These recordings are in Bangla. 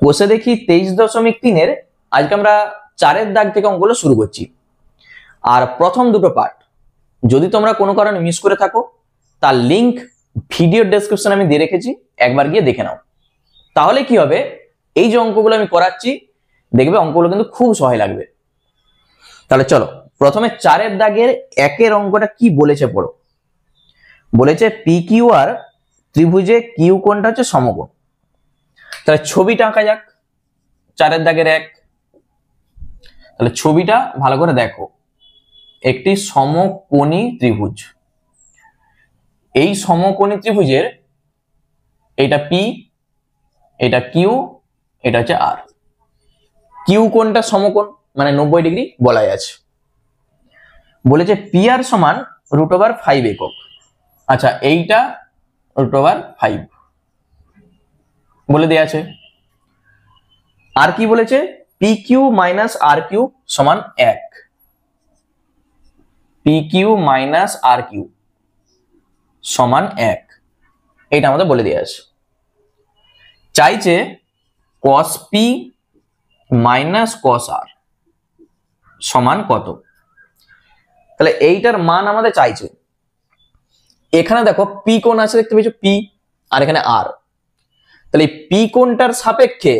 বসে দেখি 23.3 আজকে আমরা 4-এর দাগ থেকে অঙ্কগুলো শুরু করছি। আর প্রথম দুটো পার্ট যদি তোমরা কোনো কারণে মিস করে থাকো তার লিংক ভিডিও ডেসক্রিপশনে আমি দিয়ে রেখেছি, একবার গিয়ে দেখে নাও। তাহলে কি হবে, এই যে অঙ্কগুলো আমি করাচ্ছি দেখবে অঙ্কগুলো কিন্তু খুব সহজ লাগবে। তাহলে চলো প্রথমে 4-এর দাগের 1-এর অঙ্কটা কি বলেছে পড়ো। বলেছে পি কিউ আর ত্রিভুজে কিউ কোণটা হচ্ছে সমকোণ। তাহলে ছবিটা আঁকা যাক। 4-এর দাগের 1, তাহলে ছবিটা ভালো করে দেখো। একটি সমকোণী ত্রিভুজ, এই সমকোণী ত্রিভুজের এটা পি, এটা কিউ, এটা হচ্ছে আর। কিউ কোণটা সমকোণ মানে 90 ডিগ্রি বলাই আছে। বলেছে পি আর সমান √5 একক। আচ্ছা, এইটা √5 বলে দেয়া আছে। আর কি বলেছে, পি কিউ মাইনাস আর কিউ সমান 1। পি কিউ মাইনাস আর কিউ সমান 1, এইটা আমাদের বলে দেয়া আছে। চাইছে cos পি মাইনাস cos আর সমান কত। তাহলে এইটার মান আমাদের চাইছে। এখানে দেখো পি কোণ আছে, দেখতে পেয়েছো পি, আর এখানে আর। তাহলে পি কোণটার সাপেক্ষে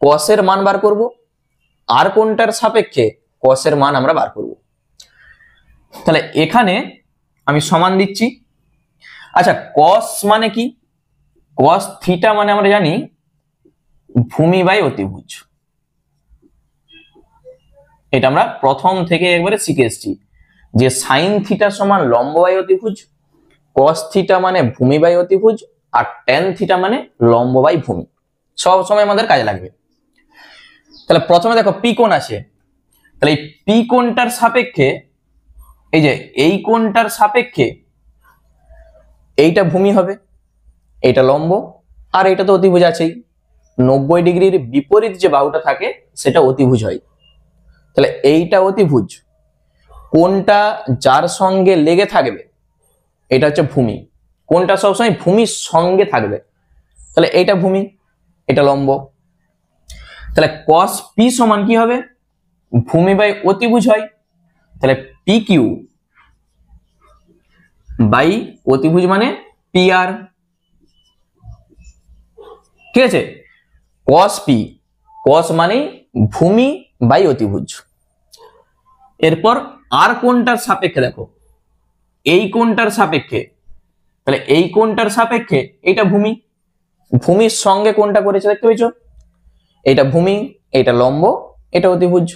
cos এর মান বার করব, আর কোণটার সাপেক্ষে cos এর মান আমরা বার করব। তাহলে এখানে আমি সমান দিচ্ছি। আচ্ছা, cos মানে কি? cos থিটা মানে আমরা জানি ভূমি বাই অতিভুজ। এটা আমরা প্রথম থেকে একবারে শিখে এসেছি যে sin থিটা সমান লম্ব বাই অতিভুজ, cos থিটা মানে ভূমি বাই অতিভুজ, আর tan থিটা মানে লম্ব বাই ভূমি। সব সময় আমাদের কাজে লাগবে। তাহলে প্রথমে দেখো পি কোণ আছে, তাহলে এই পি কোণটার সাপেক্ষে এই যে এই কোণটার সাপেক্ষে এইটা ভূমি হবে, এইটা লম্ব, আর এটা তো অতিভুজ আছেই। 90 ডিগ্রির বিপরীত যে বাহুটা থাকে সেটা অতিভুজ হয়। তাহলে এইটা অতিভুজ, কোণটা যার সঙ্গে লেগে থাকবে এটা হচ্ছে ভূমি। কোণটা সবসময় ভূমির সঙ্গে থাকবে, তাহলে এইটা ভূমি, এটা লম্ব। তাহলে cos পি সমান কি হবে, ভূমি বাই অতিভুজ হয়। তাহলে পি কিউ বাই অতিভুজ মানে পি আর। ঠিক আছে, cos পি, cos মানে ভূমি বাই অতিভুজ। এরপর আর কোণটার সাপেক্ষে দেখো, এই কোণটার সাপেক্ষে, তাহলে এই কোণটার সাপেক্ষে এটা ভূমি, ভূমির সঙ্গে কোণটা করেছে দেখতে পেয়েছো, এটা ভূমি, এটা লম্ব, এটা অতিভুজ।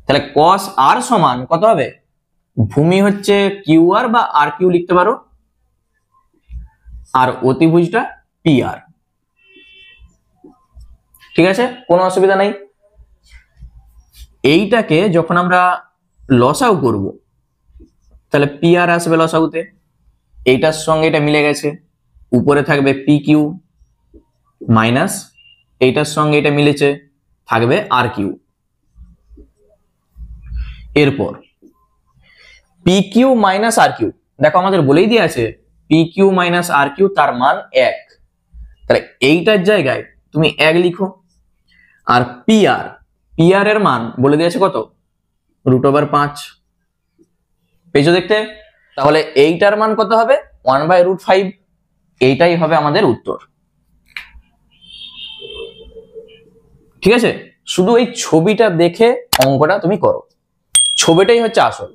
তাহলে cos আর সমান কত হবে, ভূমি হচ্ছে কিউ আর বা আর কিউ লিখতে পারো, আর অতিভুজটা পি আর। ঠিক আছে, কোনো অসুবিধা নাই। এইটাকে যখন আমরা লসাগু করব তাহলে পি আর আসবে লসাগুতে, এইটার সঙ্গে এটা মিলে গেছে, উপরে থাকবে পি কিউ মাইনাস এইটার সঙ্গে এটা মিলেছে, থাকবে আর কিউ। এরপর পি কিউ মাইনাস আর কিউ, দেখো আমাদের বলেই দিয়ে আছে পি কিউ মাইনাস আর কিউ তার মান 1। তাহলে এইটার জায়গায় তুমি 1 লিখো। আর পি আর এর মান বলে দিয়েছে কত, √5 পেয়েছো দেখতে। তাহলে এইটার মান কত হবে, 1/√5। এইটাই হবে আমাদের উত্তর। ঠিক আছে, শুধু এই ছবিটা দেখে অঙ্কটা তুমি করো, ছবিটাই হচ্ছে আসল।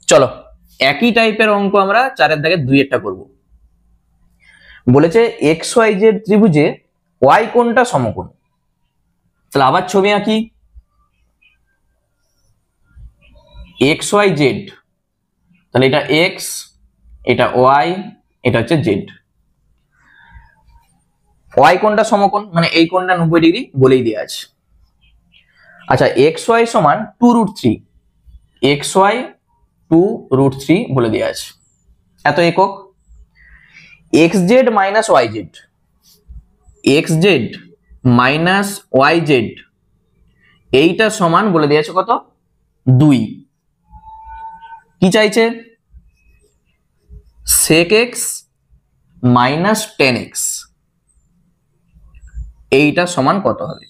চলো একই টাইপের অঙ্ক আমরা 4-এর দাগে 2-একটা করব। বলেছে এক্স ওয়াই জেড ত্রিভুজে ওয়াই কোণটা সমকোণ। তাহলে আবার ছবি আঁকি। এক্স ওয়াই জেড, তাহলে এটা এক্স, এটা ওয়াই, এটা হচ্ছে জেড। ওয়াই কোণটা সমকোণ মানে এই কোণটা 90 ডিগ্রি বলেই দেওয়া আছে। আচ্ছা, এক্স ওয়াই সমান 2√3, এক্স ওয়াই 2√3 বলে দেওয়া আছে, এত একক। X z minus y z, x z minus y z, এইটা সমান বলে দেওয়া আছে কত, 2। কি চাইছে, sec x minus tan x এইটা সমান কত হবে?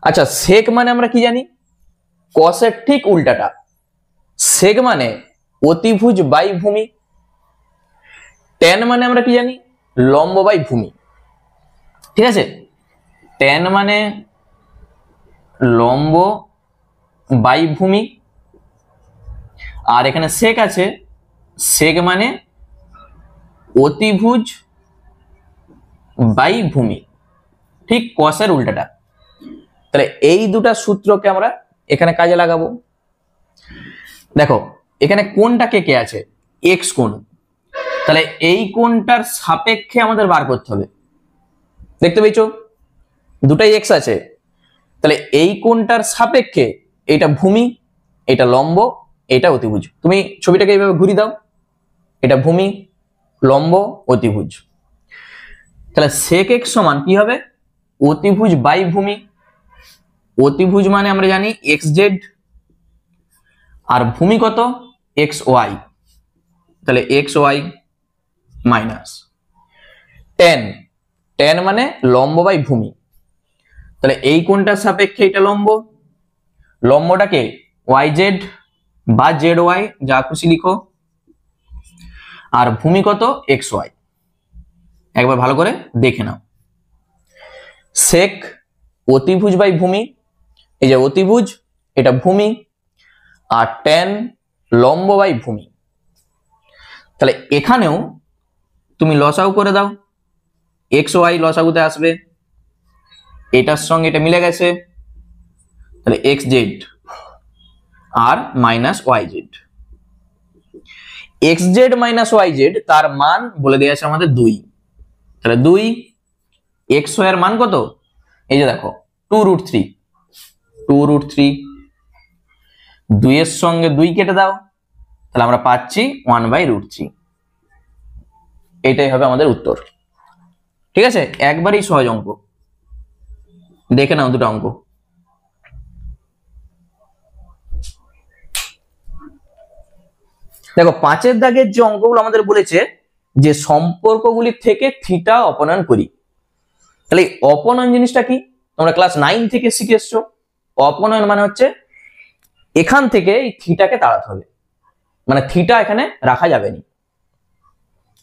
আচ্ছা, সেক মানে আমরা কি জানি? কসের ঠিক উল্টাটা। সেক মানে অতিভুজ বাই ভূমি। ট্যান মানে আমরা কি জানি? লম্ব বাই ভূমি। ঠিক আছে, ট্যান মানে লম্ব বাই ভূমি, আর এখানে সেক আছে, সেক মানে অতিভুজ বাই ভূমি, ঠিক কসের উল্টাটা। তাহলে এই দুটা সূত্রকে আমরা এখানে কাজে লাগাবো। দেখো এখানে কোণটা কে কে আছে? এক্স কোণ। তাহলে এই কোণটার সাপেক্ষে আমাদের বার করতে হবে। দেখতে পেয়েছো দুটাই এক্স আছে, তাহলে এই কোণটার সাপেক্ষে এটা ভূমি, এটা লম্ব, এটা অতিভুজ। তুমি ছবিটাকে এইভাবে ঘুরিয়ে দাও, এটা ভূমি, লম্ব, অতিভুজ। তাহলে সেক এক্স সমান কি হবে? অতিভুজ বাই ভূমি। অতিভুজ মানে আমরা জানি এক্স জেড, আর ভূমি কত? X y. তাহলে x y minus ten, ten মানে লম্ব বাই ভূমি। তাহলে এই কোণটার সাপেক্ষে এটা লম্ব, লম্বটাকে ওয়াই জেড বা জেড ওয়াই যা খুশি লিখো, আর ভূমি কত? X y. একবার ভালো করে দেখে নাও। সেক অতিভুজ বাই ভূমি, এই যে অতিভুজ এটা ভূমি, আর ট্যান লম্ব বাই ভূমি। তাহলে এখানেও তুমি লসাগু করে দাও, এক্স ওয়াই লসাগুতে আসবে, এটার সঙ্গে এটা মিলে গেছে, তাহলে এক্স জেড আর minus y z. X z minus y z তার মান বলে দেওয়া আছে আমাদের 2। তাহলে 2, এক্স ওয়াই এর মান কত? এই যে দেখো 2√3, 2√3। 2 এর সঙ্গে 2 কেটে দাও, তাহলে আমরা পাচ্ছি 1/√3। এটাই হবে আমাদের উত্তর। ঠিক আছে, একবারই সহজ অঙ্ক। দেখে নাও দুটো অঙ্ক। দেখো 5 দাগের যে অঙ্কগুলো আমাদের বলেছে যে সম্পর্কগুলি থেকে থিটা অপনয়ন করি। তাহলে অপনয়ন জিনিসটা কি? তোমরা ক্লাস 9 থেকে শিখে এসছো। অপনয়ন মানে হচ্ছে এখান থেকে এই থিটাকে তাড়াতে হবে, মানে থিটা এখানে রাখা যাবে না।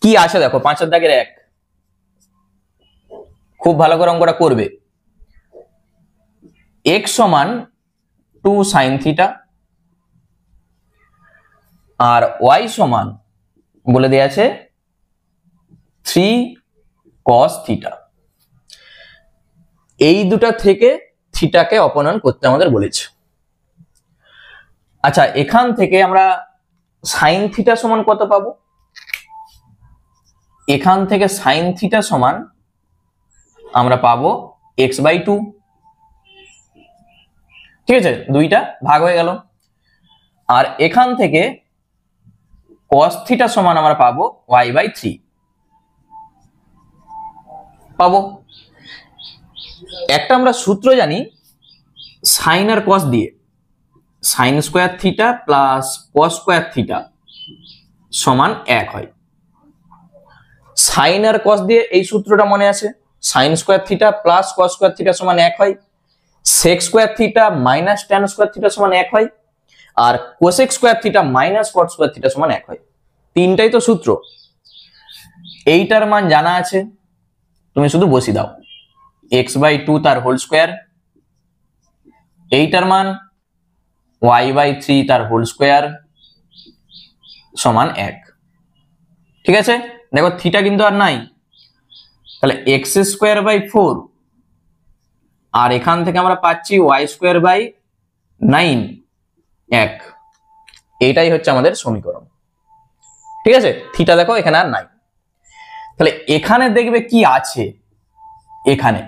কি আছে দেখো 5 দাগের 1, খুব ভালো করে অঙ্কটা করবে। x সমান 2 sin থিটা, আর y সমান বলে দেয়া আছে 3 cos থিটা। এই দুটা থেকে থিটাকে অপনয়ন করতে আমাদের বলেছে। আচ্ছা, এখান থেকে আমরা sin থিটা সমান কত পাবো? এখান থেকে sin থিটা সমান আমরা পাবো x/2। ঠিক আছে, দুইটা ভাগ হয়ে গেল। আর এখান থেকে cos থিটা সমান আমরা পাবো y/3 পাবো। একটা আমরা সূত্র জানি সাইন আর cos দিয়ে, sign square theta plus cos square theta সমান 1 হয়। সাইন আর cos দিয়ে এই সূত্রটা মনে আছে, sign square theta plus cos square theta সমান 1 হয়, sec square theta minus tan square theta সমান 1 হয়, আর cosec square theta minus cot square theta সমান 1 হয়। তিনটাই তো সূত্র। এইটার মান জানা আছে, তুমি শুধু বসিয়ে দাও x/2 তার হোল স্কোয়ার, এইটার মান y/3 তার হোল স্কোয়ার সমান 1। ঠিক আছে, দেখো থিটা কিন্তু আর নাই, তাহলে x²/4, আর এখান থেকে আমরা পাচ্ছি y²/9 1। এইটাই হচ্ছে আমাদের সমীকরণ। ঠিক আছে, থিটা দেখো এখানে আর নাই। তাহলে এখানে দেখবে কি আছে এখানে,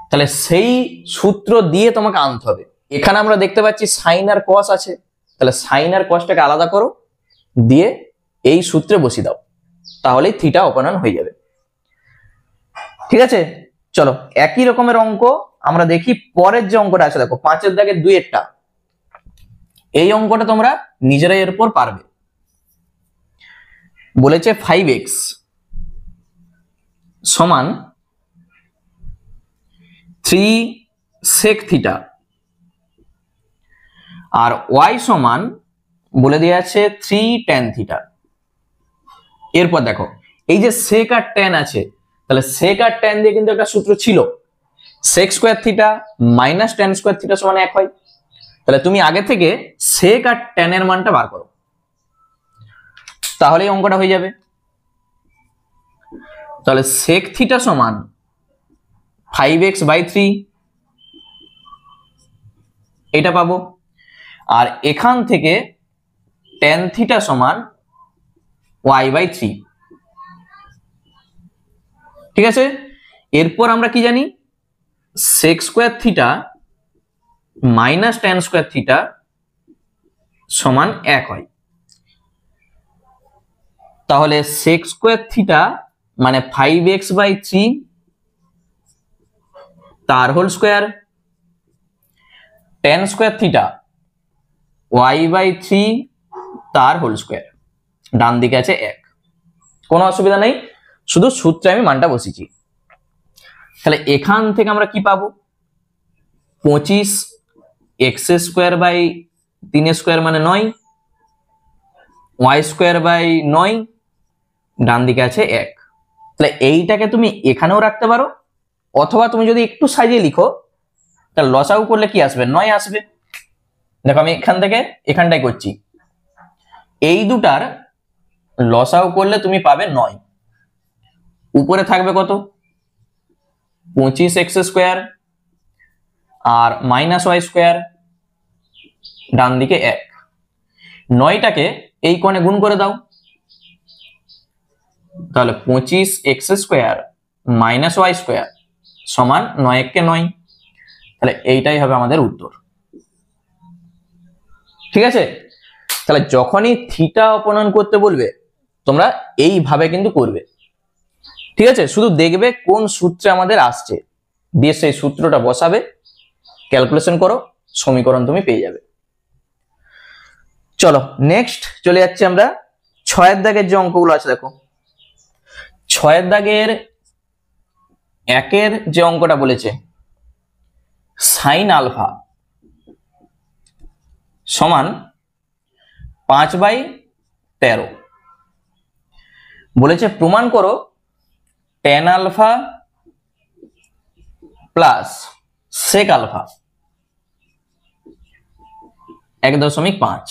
তাহলে সেই সূত্র দিয়ে তোমাকে আনতে হবে। এখানে আমরা দেখতে পাচ্ছি সাইন আর cos আছে, তাহলে সাইন আর cosটাকে আলাদা করো, দিয়ে এই সূত্রে বসিয়ে দাও, তাহলেই থিটা অপনয়ন হয়ে যাবে। ঠিক আছে, চলো একই রকমের অঙ্ক আমরা দেখি পরের যে অঙ্কটা আছে। দেখো 5 দাগের 2 এই অঙ্কটা তোমরা নিজেরাই এর উপর পারবে। বলেছে 5x সমান 3 sec থিটা, আর y সমান বলে দেওয়া আছে 3 tan থিটা। এরপর দেখো এই যে sec আর tan আছে, তাহলে sec আর tan দিয়ে কিন্তু একটা সূত্র ছিল, sec square theta minus tan square theta সমান 1 হয়। তাহলে তুমি আগে থেকে sec আর tan এর মানটা বার করো, তাহলে এই অঙ্কটা হয়ে যাবে। তাহলে sec থিটা সমান 5x/3 এটা পাবো, আর এখান থেকে tan থিটা সমান y/3। ঠিক আছে, এরপর আমরা কি জানি, sec square theta minus tan square theta সমান 1 হয়। তাহলে sec স্কয়ার থিটা মানে 5x/3 তার whole square, tan square theta y/3 তার হোল স্কয়ার, ডান দিকে আছে 1, কোনো অসুবিধা নেই, শুধু সূত্রে আমি মানটা বসিয়েছি। তাহলে এখান থেকে আমরা কি পাবো, 25x² মানে 9, y²/9, ডান দিকে আছে 1। তাহলে এইটাকে তুমি এখানেও রাখতে পারো, অথবা তুমি যদি একটু সাজিয়ে লিখো তাহলে লসাগু করলে কি আসবে, 9 আসবে। দেখো আমি এখান থেকে এখানটাই করছি, এই দুটার লসাগু করলে তুমি পাবে 9, উপরে থাকবে কত 25x² আর মাইনাস y², ডান দিকে 1। 9টাকে এই কোণে গুণ করে দাও, তাহলে 25x² মাইনাস y² সমান 9 × 9, তাহলে এইটাই হবে আমাদের উত্তর। ঠিক আছে, তাহলে যখনই থিটা অপনয়ন করতে বলবে তোমরা এইভাবে কিন্তু করবে। ঠিক আছে, শুধু দেখবে কোন সূত্রে আমাদের আসছে, দিয়ে সেই সূত্রটা বসাবে, ক্যালকুলেশন করো, সমীকরণ তুমি পেয়ে যাবে। চলো নেক্সট চলে যাচ্ছি আমরা 6 দাগের যে অঙ্কগুলো আছে। দেখো 6 দাগের 1 যে অঙ্কটা বলেছে, sin আলফা সমান 5/13, বলেছে প্রমাণ করো tan alpha plus sec alpha 1.5,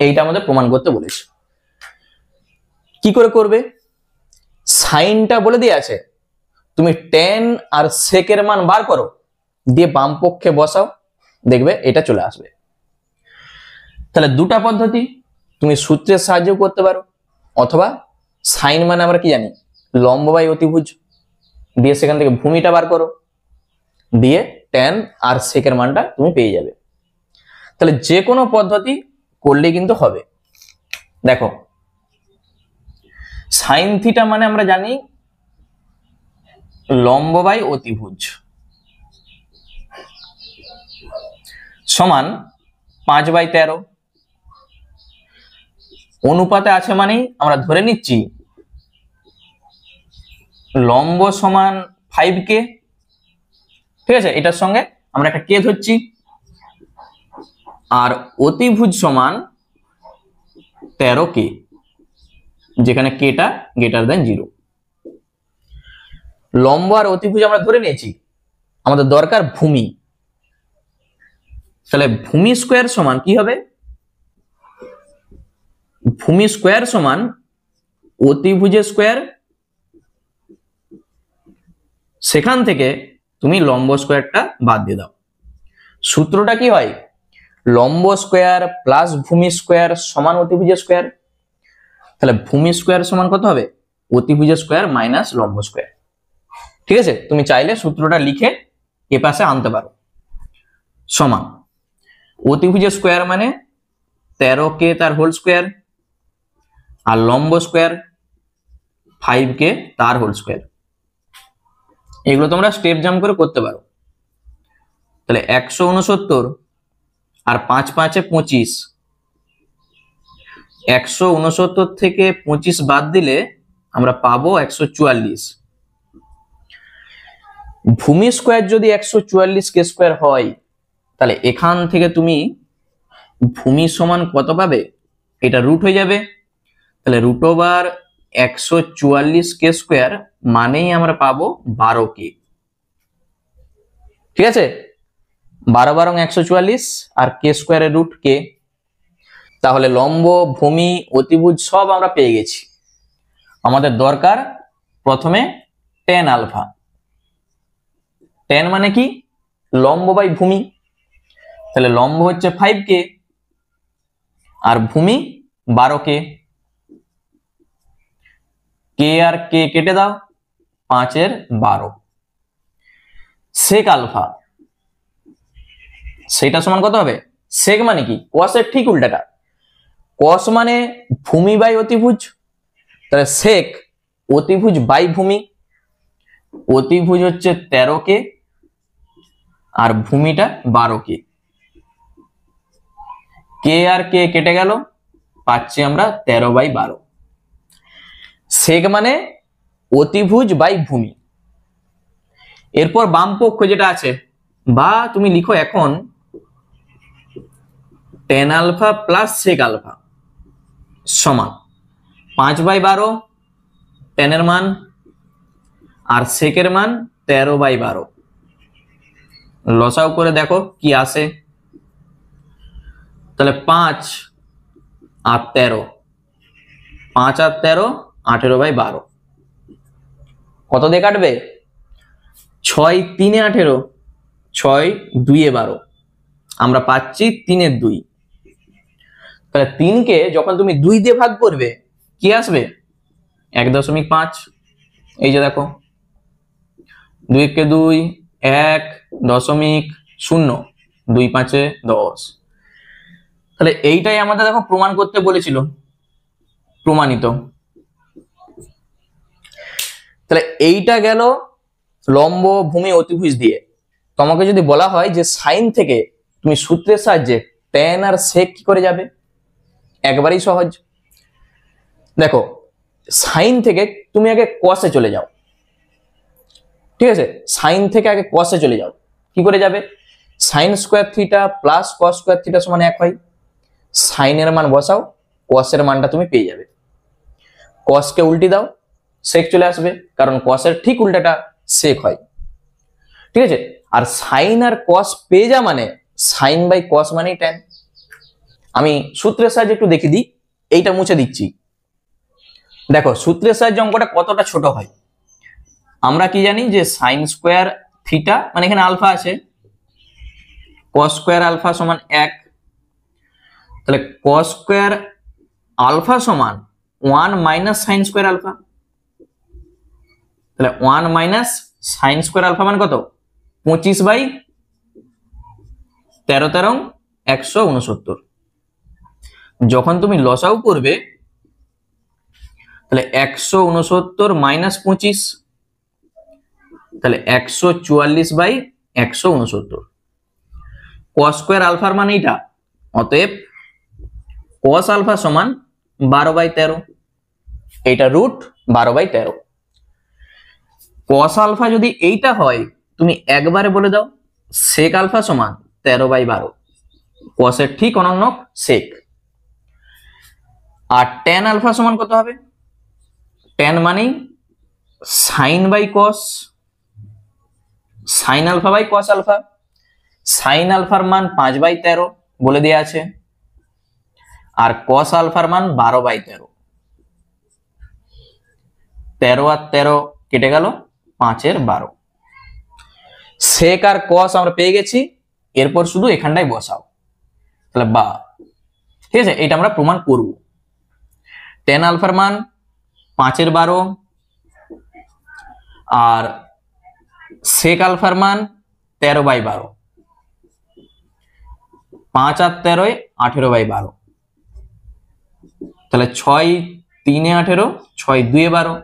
এইটা আমাদের প্রমাণ করতে বলেছে। কি করে করবে, সাইনটা বলে দিয়ে আছে, তুমি tan আর sec এর মান বার করো, দিয়ে বাম পক্ষে বসাও, দেখবে এটা চলে আসবে। তাহলে দুটা পদ্ধতি, তুমি সূত্রের সাহায্যে করতে পারো, অথবা সাইন মানে আমরা কি জানি, লম্ব বাই অতিভুজ, দিয়ে সেখান থেকে ভূমিটা বার করো, দিয়ে tan আর sec এর মানটা তুমি পেয়ে যাবে। তাহলে যে কোনো পদ্ধতি করলে কিন্তু হবে। দেখো সাইন থিটা মানে আমরা জানি লম্ব বাই অতিভুজ সমান 5/13, অনুপাতে আছে মানেই আমরা ধরে নিচ্ছি লম্ব সমান 5k। ঠিক আছে, এটার সঙ্গে আমরা একটা কে ধরছি, আর অতিভুজ সমান 13k, যেখানে কেটা >0। লম্ব আর অতিভুজ আমরা ধরে নিয়েছি, আমাদের দরকার ভূমি। তাহলে ভূমি স্কয়ার সমান কি হবে, ভূমি স্কয়ার সমান অতিভুজের স্কয়ার, সেখান থেকে তুমি লম্ব স্কয়ারটা বাদ দিয়ে দাও। সূত্রটা কি হয়, লম্ব স্কয়ার প্লাস ভূমি স্কয়ার সমান অতিভুজের স্কয়ার। তাহলে ভূমি স্কয়ার সমান কত হবে, অতিভুজের স্কয়ার মাইনাস লম্ব স্কয়ার। ঠিক আছে, তুমি চাইলে সূত্রটা লিখে এ পাশে আনতে পারো, সমান অতিভুজের স্কয়ার মানে 13k তার হোল স্কয়ার, আর লম্ব স্কয়ার 5k তার হোল স্কয়ার। এগুলো তোমরা স্টেপ জাম্প করে করতে পারো। তাহলে 169 আর 5 5 25, 169 থেকে 25 বাদ দিলে আমরা পাবো 144। ভূমি স্কোয়ার যদি 144k² হয়, তাহলে এখান থেকে তুমি ভূমি সমান কত পাবে, এটা রুট হয়ে যাবে। তাহলে রুট ওভার 144k² মানেই আমরা পাবো 12k। ঠিক আছে, 12 12 144 আর k² এর রুট k। তাহলে লম্ব, ভূমি, অতিভুজ সব আমরা পেয়ে গেছি। আমাদের দরকার প্রথমে tan আলফা। tan মানে কি, লম্ব বাই ভূমি। তাহলে লম্ব হচ্ছে 5k আর ভূমি 12k। k আর k কেটে দাও, 5 এর 12। sec আলফা, সেটা সমান কত হবে, sec মানে কি, cos এর ঠিক উল্টাটা। cos মানে ভূমি বাই অতিভুজ, তাহলে sec অতিভুজ বাই ভূমি। অতিভুজ হচ্ছে 13k আর ভূমিটা 12k। k আর k কেটে গেল, পাচ্ছি আমরা 13/12। sec মানে অতিভুজ বাই ভূমি। এরপর বাম পক্ষ যেটা আছে, বা তুমি লিখো এখন tan alpha plus sec alpha সমান 5/12 tan এর মান আর sec এর মান 13/12। লসাও করে দেখো কি আসে। তাহলে 5 আর 13, 5 আর 13 18/12। কত দিয়ে কাটবে, 6 3 18, 6 2 12। আমরা পাচ্ছি 3 এর 2। তাহলে 3 কে যখন তুমি 2 দিয়ে ভাগ করবে কি আসবে, 1.5। এই যে দেখো, 2 কে 2 1.0, 2 5 10। তাহলে এইটাই আমাদের দেখো প্রমাণ করতে বলেছিল, প্রমাণিত। তাহলে এইটা গেল লম্ব, ভূমি, অতিভুজ দিয়ে। তোমাকে যদি বলা হয় যে সাইন থেকে তুমি সূত্রের সাহায্যে tan আর sec কি করে যাবে, একবারেই সহজ। দেখো, সাইন থেকে তুমি আগে cos এ চলে যাও। ঠিক আছে, সাইন থেকে আগে cos এ চলে যাও। কি করে যাবে, sin square theta plus cos square theta সমান 1 হয়। সাইন এর মান বসাও, cos এর মানটা তুমি পেয়ে যাবে। cos কে উল্টি দাও, sec চলে আসবে, কারণ cos এর ঠিক উল্টাটা sec হয়। ঠিক আছে, আর সাইন আর cos পেয়ে যা মানে সাইন বাই cos মানেই tan। আমি সূত্রের সাহায্যে একটু দেখে দিই, এইটা মুছে দিচ্ছি। দেখো সূত্রের সাহায্যে অঙ্কটা কতটা ছোট হয়। আমরা কি জানি যে সাইন স্কোয়ার থিটা মানে এখানে আলফা আছে, cos স্কোয়ার আলফা সমান 1। তাহলে cos স্কোয়ার আলফা সমান 1 মাইনাস সাইন স্কোয়ার আলফা। তাহলে 1 মাইনাস সাইন স্কোয়ার আলফা মানে কত, 25/13 169। যখন তুমি লসাউ করবে তাহলে 169 মাইনাস 25, তাহলে 144/169। cos স্কোয়ার আলফার মান এইটা, অতএব cos আলফা সমান 12/13। এইটা রুট 12/13। cos আলফা যদি এইটা হয় তুমি একবারে বলে দাও sec আলফা সমান 13/12। cos এর ঠিক অনন্যক sec। আর tan আলফা সমান কত হবে, tan মানে sin by cos, sin alpha by cos alpha. sin আলফার মান 5/13 বলে দেয়া আছে, আর cos আলফার মান 12/13। 13 আর 13 কেটে গেল, 5 এর 12। sec আর cos আমরা পেয়ে গেছি, এরপর শুধু এখানটাই বসাও। তাহলে বা, ঠিক আছে, এটা আমরা প্রমাণ করব। tan আলফার মান 5 এর 12 আর sec আলফার মান 13/12। 5 আর 13 18/12। তাহলে 6 3 18, 6 2 12,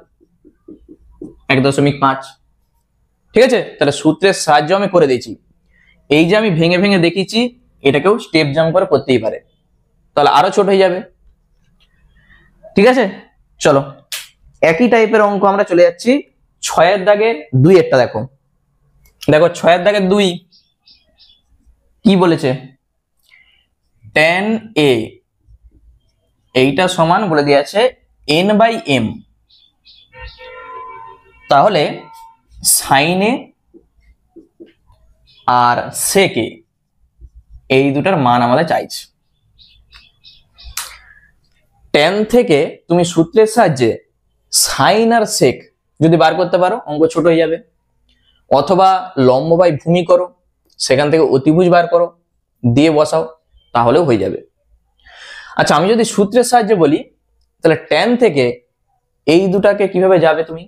1.5। ঠিক আছে, তাহলে সূত্রের সাহায্য আমি করে দিয়েছি। এই যে আমি ভেঙে ভেঙে দেখিয়েছি, এটাকেও স্টেপ জাম্প করে করতেই পারে, তাহলে আরো ছোট হয়ে যাবে। ঠিক আছে, চলো একই টাইপের অঙ্ক আমরা চলে যাচ্ছি 6 এর দাগে 2 একটা দেখো। দেখো 6 এর দাগের 2 কি বলেছে, tan a এইটা সমান বলে দিয়েছে n/m। তাহলে sin a R sec a এই দুটার মান আমাদের চাইছে। tan থেকে তুমি সূত্রের সাহায্যে sin আর sec যদি বার করতে পারো অঙ্ক ছোট হয়ে যাবে, অথবা লম্ব বাই ভূমি করো, সেখান থেকে অতিভুজ বার করো, দিয়ে বসাও, তাহলেও হয়ে যাবে। আচ্ছা, আমি যদি সূত্রের সাহায্যে বলি, তাহলে tan থেকে এই দুটাকে কিভাবে যাবে তুমি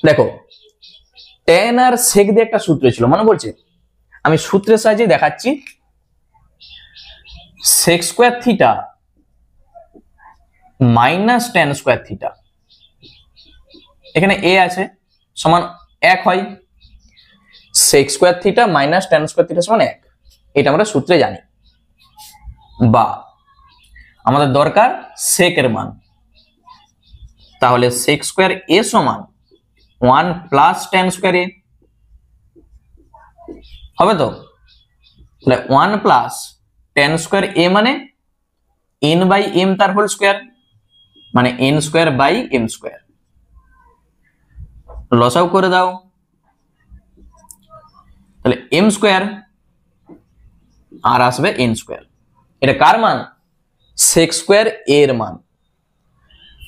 দেখো, tan আর sec দিয়ে একটা সূত্র ছিল, মনে পড়ছে? আমি সূত্রের সাহায্যে দেখাচ্ছি। sec square theta minus tan square theta, এখানে a আছে, সমান 1 হয়। sec square theta minus tan square theta সমান 1, এটা আমরা সূত্রে জানি। বা আমাদের দরকার sec এর মান, তাহলে sec স্কয়ার a সমান 1 প্লাস tan স্কয়ার a হবে তো। তাহলে 1 প্লাস tan স্কয়ার a মানে n/m তার হোল স্কয়ার, মানে n square by m square. লসাও করে দাও, তাহলে m স্কয়ার আর আসবে n স্কয়ার। এটা কার মান? sec স্কয়ার a এর মান।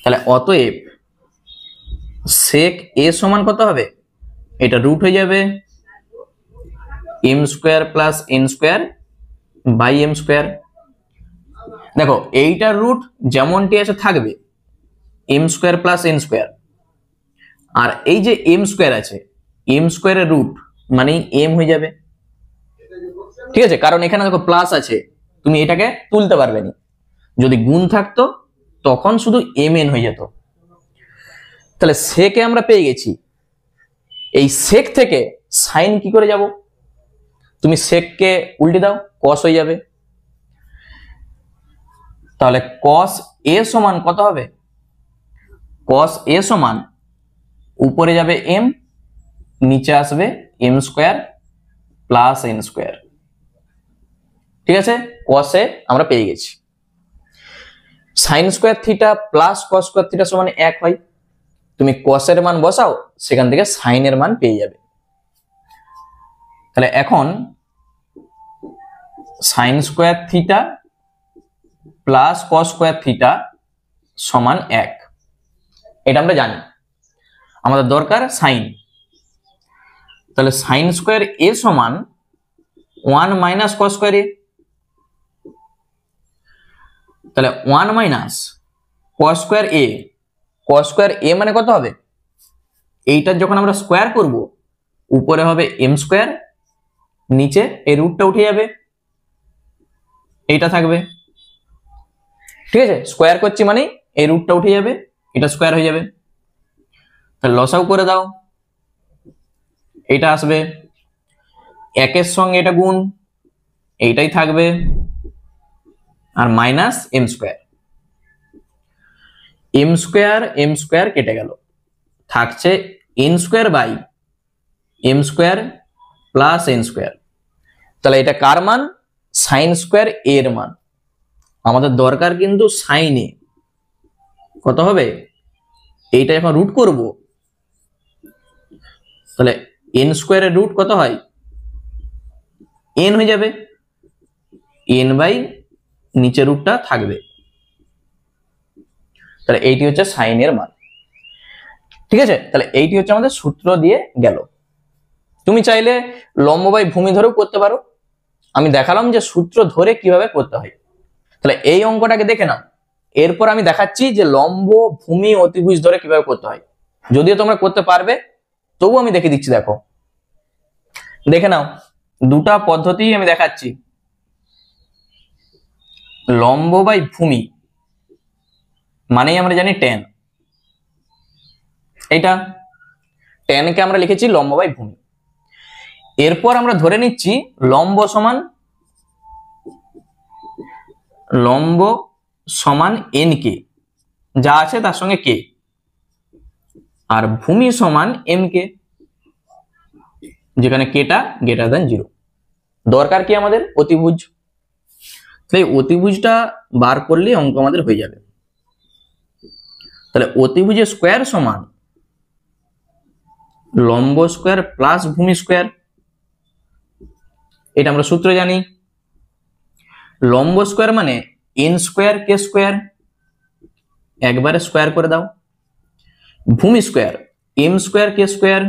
তাহলে অতএব sec a সমান কত হবে? এটা রুট হয়ে যাবে m square plus n square by m square. দেখো এইটার রুট যেমনটি আছে থাকবে, m square plus n square. আর এই যে m স্কয়ার আছে, m স্কয়ারের রুট মানে m হয়ে যাবে, ঠিক আছে? কারণ এখানে দেখো প্লাস আছে, তুমি এটাকে তুলতে পারবে না। যদি গুণ থাকতো তখন শুধু mn হয়ে যেত। তাহলে সেকে আমরা পেয়ে গেছি, এই সেক থেকে সাইন কি করে যাব? তুমি সেককে উল্টে দাও, কস হয়ে যাবে। তাহলে cos a সমান কত হবে? cos a সমান উপরে যাবে m, নিচে আসবে m square plus n square, ঠিক আছে? cos a আমরা পেয়ে গেছি। sin square theta plus cos square theta সমান 1 হয়। তুমি cos এর মান বসাও, সেখান থেকে sin এর মান পেয়ে যাবে। তাহলে এখন sin square theta plus cos square theta সমান 1, এটা আমরা জানি। আমাদের দরকার sin। তাহলে sin স্কয়ার a সমান 1 মাইনাস cos স্কয়ার a। তাহলে 1 minus cos square a, cos square a মানে কত হবে? এইটার যখন আমরা স্কয়ার করব, উপরে হবে m স্কয়ার, নিচে এই রুটটা উঠে যাবে, এইটা থাকবে, ঠিক আছে? স্কয়ার করছি মানে এই রুটটা উঠে যাবে, এটা স্কয়ার হয়ে যাবে। তাহলে লসাও করে দাও, এইটা আসবে, একের সঙ্গে এটা গুণ, এইটাই থাকবে, আর minus m square. m square কেটে গেল, থাকছে n square by m square plus n square. তাহলে এটা কার মান? sin স্কয়ার a এর মান। আমাদের দরকার কিন্তু sin a কত হবে? এইটা এখন রুট করব, তাহলে n স্কয়ারের রুট কত হয়? n হয়ে যাবে, n বাই নিচে রুটটা থাকবে। তাহলে এইটি হচ্ছে sin এর মান, ঠিক আছে? তাহলে এইটি হচ্ছে আমাদের সূত্র দিয়ে গেল। তুমি চাইলে লম্ব বাই ভূমি ধরেও করতে পারো, আমি দেখালাম যে সূত্র ধরে কিভাবে করতে হয়। তাহলে এই অঙ্কটাকে দেখে নাও, এরপর আমি দেখাচ্ছি যে লম্ব ভূমি অতিভুজ ধরে কিভাবে করতে হয়। যদিও তোমরা করতে পারবে, তবু আমি দেখে দিচ্ছি। দেখো, দেখে নাও, দুটা পদ্ধতি আমি দেখাচ্ছি। লম্ব বাই ভূমি মানেই আমরা জানি tan, এইটা tan কে আমরা লিখেছি লম্ব বাই ভূমি। এরপর আমরা ধরে নিচ্ছি লম্ব সমান n কে, যা আছে তার সঙ্গে কে, আর ভূমি সমান m কে। যেখানে কেটা গ্রেটার দেন 0। দরকার কি আমাদের অতিভুজ, তাই অতিভুজটা বার করলে অঙ্ক আমাদের হয়ে যাবে। তাহলে অতিভুজের স্কোয়ার সমান লম্ব স্কোয়ার প্লাস ভূমি স্কোয়ার, এটা আমরা সূত্র জানি। লম্ব স্কোয়ার মানে এন স্কোয়ার কে স্কোয়ার, একবারে স্কোয়ার করে দাও। ভূমি স্কোয়ার এম স্কোয়ার কে স্কোয়ার।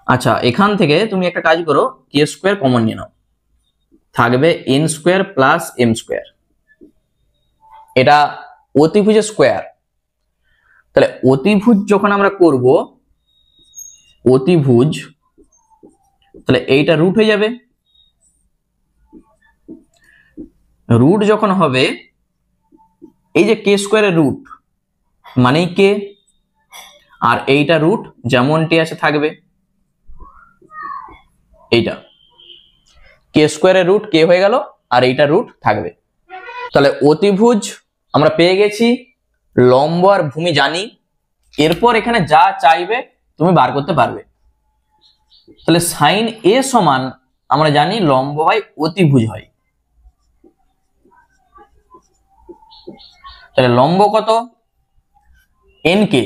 আচ্ছা, এখান থেকে তুমি একটা কাজ করো, কে স্কোয়ার কমন নিয়ে নাও, থাকবে n square plus M square. এটা অতিভুজের স্কোয়ার। তাহলে অতিভুজ যখন আমরা করব, অতিভুজ, তাহলে এইটা রুট হয়ে যাবে। রুট যখন হবে, এই যে কে স্কোয়ারের রুট মানেই কে, আর এইটা রুট যেমনটি আছে থাকবে। এইটা কে স্কোয়ারের রুট কে হয়ে গেল, আর এইটা রুট থাকবে। তাহলে অতিভুজ আমরা পেয়ে গেছি, লম্ব আর ভূমি জানি। এরপর এখানে যা চাইবে তুমি বার করতে পারবে। তাহলে সাইন এ সমান আমরা জানি লম্ব বাই অতিভুজ হয়। তাহলে লম্ব কত, এন কে,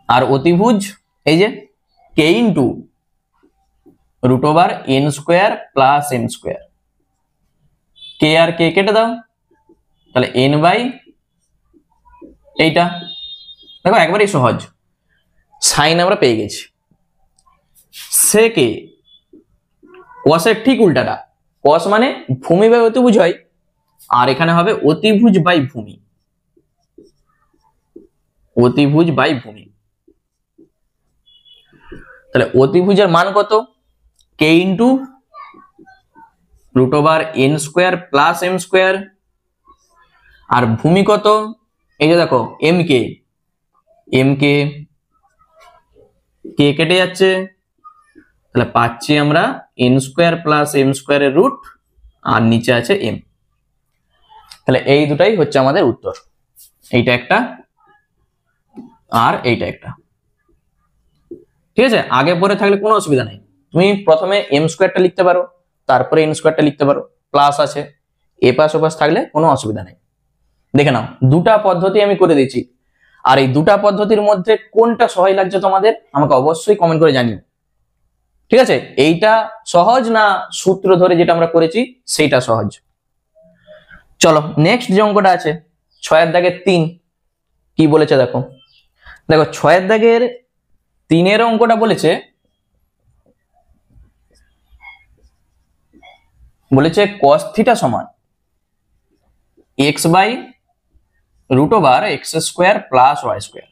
আর অতিভুজ এই যে K into root over N square plus M square. K আর কে কেটে দাও, তাহলে এন বাই এইটা। দেখো একবারই সহজ, সাইন আমরা পেয়ে গেছি। সেকে কসের ঠিক উল্টাটা, কস মানে ভূমি বাই অতিভুজ হয়, আর এখানে হবে অতিভুজ বাই ভূমি, অতিভুজ বাই ভূমি। তাহলে অতিভুজের মান কত, K into root over N square plus M square. আর ভূমি কত, এই যে দেখো এম কে, এম কে কে কেটে যাচ্ছে, তাহলে পাচ্ছি আমরা এন স্কোয়ার প্লাস এম স্কোয়ারের রুট, আর নিচে আছে এম। তাহলে এই দুটাই হচ্ছে আমাদের উত্তর, এইটা একটা আর এইটা একটা। ঠিক আছে, আগে পরে থাকলে কোনো অসুবিধা নেই, তুমি প্রথমে এম স্কোয়ারটা লিখতে পারো, তারপরে এন স্কোয়ারটা লিখতে পারো, প্লাস আছে, এপাশ ওপাশ থাকলে কোনো অসুবিধা নেই। দেখে নাও, দুটা পদ্ধতি আমি করে দিয়েছি, আর এই দুটা পদ্ধতির মধ্যে কোনটা সহজ লাগছে তোমাদের আমাকে অবশ্যই কমেন্ট করে জানিও। ঠিক আছে, এইটা সহজ না সূত্র ধরে যেটা আমরা করেছি সেইটা সহজ? চলো নেক্সট যে অঙ্কটা আছে 6 দাগের 3, কি বলেছে দেখো। দেখো 6 দাগের 3 অঙ্কটা বলেছে cos থিটা সমান x by root over x square plus y square.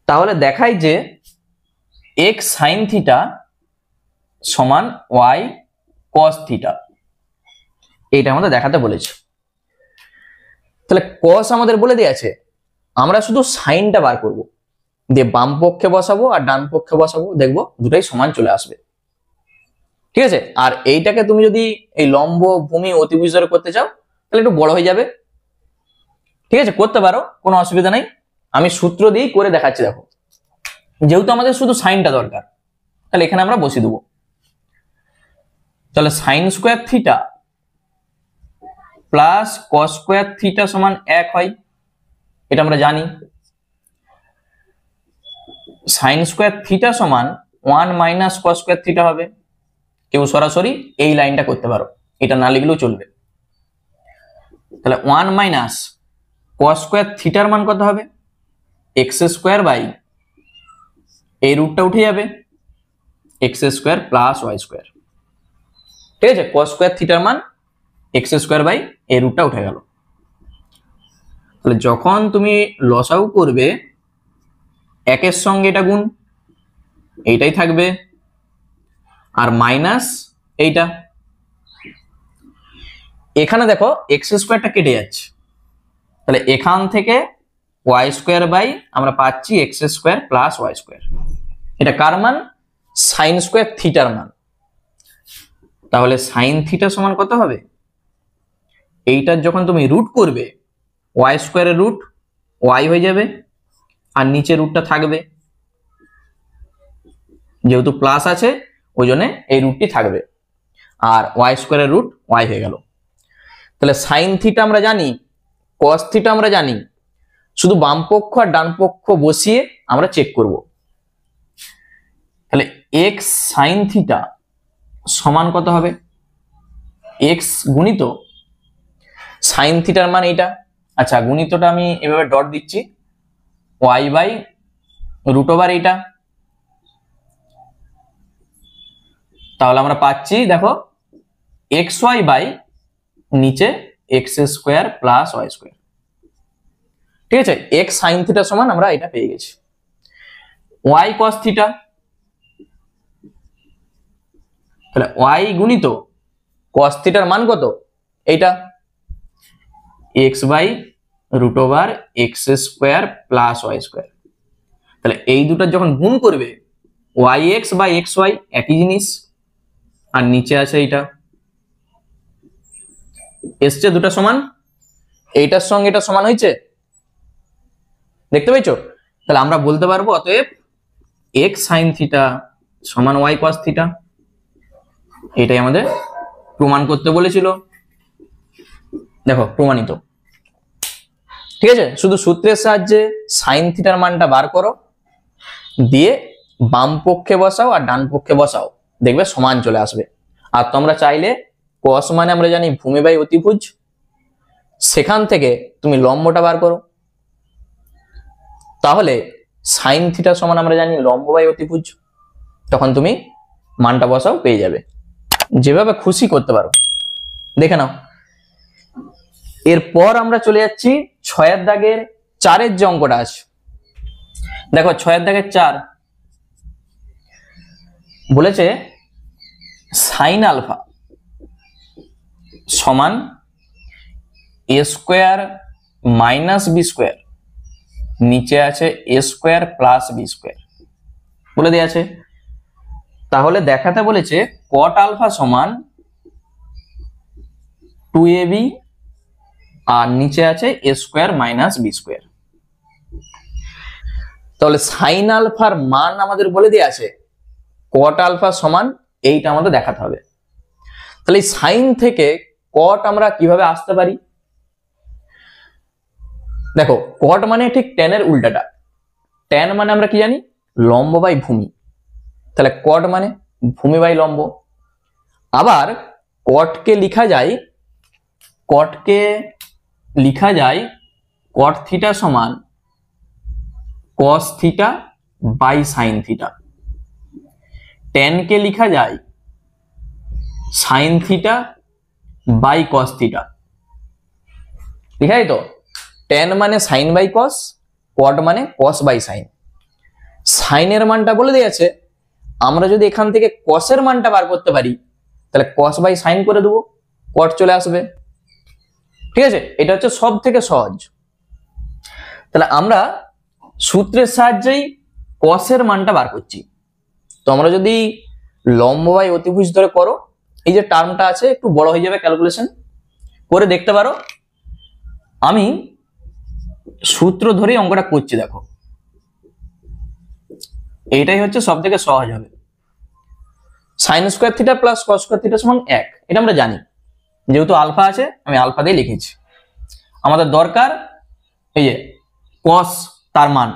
তাহলে দেখাই যে x সাইন থিটা সমান y cos থিটা, এইটা আমাদের দেখাতে বলেছে। তাহলে cos আমাদের বলে দিয়েছে, আমরা শুধু সাইনটা বার করব, দিয়ে বাম পক্ষে বসাবো আর ডান পক্ষে বসাবো, দেখবো দুটাই সমান চলে আসবে। ঠিক আছে, আর এইটাকে তুমি যদি এই লম্ব ভূমি অতিভুজ ধরে করতে চাও তাহলে একটু বড় হয়ে যাবে। ঠিক আছে, করতে পারো, কোনো অসুবিধা নেই, আমি সূত্র দিয়েই করে দেখাচ্ছি। দেখো যেহেতু আমাদের শুধু সাইনটা দরকার, তাহলে এখানে আমরা বসিয়ে দেবো। তাহলে সাইন স্কোয়ার থিটা প্লাস কস স্কোয়ার থিটা সমান 1 হয়, এটা আমরা জানি। সাইন স্কোয়ার থিটা সমান 1 মাইনাস কস স্কোয়ার থিটা হবে। কেউ সরাসরি এই লাইনটা করতে পারো, এটা না লিখলেও চলবে। তাহলে 1 মাইনাস কস স্কোয়ার থিটার মান কত হবে, এক্স স্কোয়ার বাই এই রুটটা উঠে যাবে x square plus y square. ঠিক আছে, কস স্কোয়ার থিটার মান এক্স স্কোয়ার বাই এই রুটটা উঠে গেল। তাহলে যখন তুমি লসাগু করবে, একের সঙ্গে এটা গুণ, এইটাই থাকবে, আর মাইনাস এইটা। এখানে দেখো এক্স স্কোয়ারটা কেটে যাচ্ছে, তাহলে এখান থেকে ওয়াই স্কোয়ার বাই আমরা পাচ্ছি x square plus y square. এটা কার মান, সাইন স্কোয়ার থিটার মান। তাহলে সাইন থিটা সমান কত হবে, এইটার যখন তুমি রুট করবে ওয়াই স্কোয়ারের রুট ওয়াই হয়ে যাবে, আর নিচে রুটটা থাকবে, যেহেতু প্লাস আছে ওই জন্য এই রুটটি থাকবে, আর ওয়াই স্কোয়ারের রুট ওয়াই হয়ে গেল। তাহলে সাইন থিটা আমরা জানি, কস থিটা আমরা জানি, শুধু বাম পক্ষ আর ডান পক্ষ বসিয়ে আমরা চেক করব। তাহলে এক্স সাইন থিটা সমান কত হবে? এক্স গুণিত সাইন থিটার মান এইটা, আচ্ছা গুণিতটা আমি এভাবে ডট দিচ্ছি, ওয়াই বাই রুট ওভার এইটা। তাহলে আমরা পাচ্ছি দেখো এক্স ওয়াই বাই নিচে x square plus y square. ঠিক আছে, এক্স সাইন থিটা সমান আমরা এটা পেয়ে গেছি। ওয়াই কস থিটা, তাহলে ওয়াই গুণিত কস থিটার মান কত? এইটা x by root over x square plus y square. তাহলে এই দুটো যখন গুণ করবে y x by x y একই জিনিস, আর নিচে আছে এইটা, এসছে দুটো সমান, এইটার সঙ্গে এটা সমান হয়েছে, দেখতে পাইছো? তাহলে আমরা বলতে পারবো অতএব এক্স সাইন থিটা সমান ওয়াই কস থিটা। এটাই আমাদের প্রমাণ করতে বলেছিল, দেখো প্রমাণিত। ঠিক আছে, শুধু সূত্রের সাহায্যে সাইন থিটার মানটা বার করো, দিয়ে বাম পক্ষে বসাও আর ডান পক্ষে বসাও, দেখবে সমান চলে আসবে। আর তোমরা চাইলে কস মানে আমরা জানি ভূমি বাই অতিভুজ, সেখান থেকে তুমি লম্বটা বার করো, তাহলে সাইন থিটা সমান আমরা জানি লম্ব বাই অতিভুজ, তখন তুমি মানটা বসাও পেয়ে যাবে। যেভাবে খুশি করতে পারো, দেখে নাও। এরপর আমরা চলে যাচ্ছি 6 দাগের 4 যে অঙ্কটা আছে। দেখো 6 দাগের 4 বলেছে সাইন আলফা সমান এ স্কোয়ার মাইনাস বি স্কোয়ার, নিচে আছে A square plus B square বলে দেওয়া আছে। তাহলে দেখাতে বলেছে কট আলফা সমান 2ab আর নিচে আছে A square minus B square. তাহলে সাইন আলফার মান আমাদের বলে দেওয়া আছে, কট আলফা সমান এইটা আমাদের দেখাতে হবে। তাহলে এই সাইন থেকে কট আমরা কিভাবে আসতে পারি? দেখো কট মানে ঠিক ট্যানের উল্টাটা, ট্যান মানে আমরা কি জানি লম্ব বাই ভূমি, তাহলে কট মানে ভূমি বাই লম্ব। আবার কটকে লেখা যায় কট থিটা সমান cos theta by sine theta, ট্যানকে লেখা যায় sine theta by cos theta. লেখা যায় তো, ট্যান মানে সাইন বাই কস, কট মানে কস বাই সাইন। সাইনের মানটা বলে দিয়েছে, আমরা যদি এখান থেকে কসের মানটা বার করতে পারি তাহলে কস বাই সাইন করে দেবো, কট চলে আসবে। ঠিক আছে, এটা হচ্ছে সব থেকে সহজ। তাহলে আমরা সূত্রের সাহায্যেই কসের মানটা বার করছি। তো আমরা যদি লম্ব বাই অতিভুজ ধরে করো, এই যে টার্মটা আছে একটু বড় হয়ে যাবে, ক্যালকুলেশন করে দেখতে পারো। আমি সূত্র ধরেই অঙ্কটা করছি, দেখো এইটাই হচ্ছে সব থেকে সহজ হবে। সাইন স্কোয়ার থিটা প্লাস কস স্কোয়ার থিটা সমান 1, এটা আমরা জানি, যেহেতু আলফা আছে আমি আলফা দিয়ে লিখেছি। আমাদের দরকার এই যে কস তার মান,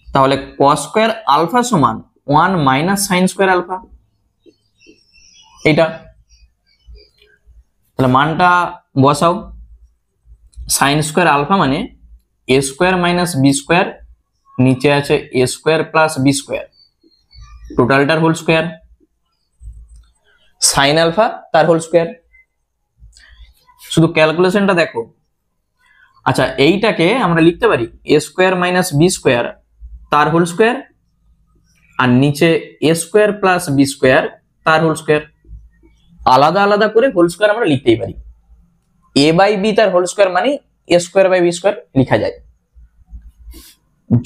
তাহলে কস স্কোয়ার আলফা সমান 1 মাইনাস সাইন স্কোয়ার আলফা, এইটা। তাহলে মানটা বসাও, সাইন স্কোয়ার আলফা মানে A square minus B square, নিচে আছে A square plus B square, টোটালটার হোল স্কোয়ার, সাইন আলফা তার হোল স্কোয়ার। শুধু ক্যালকুলেশনটা দেখো। আচ্ছা এইটাকে আমরা লিখতে পারি A square minus B square তার হোল স্কোয়ার, আর নিচে A square plus B square তার হোল স্কোয়ার। আলাদা আলাদা করে হোল স্কোয়ার আমরা লিখতেই পারি। এ বাই বি তার হোল স্কোয়ার মানে A square by B square লেখা যায়।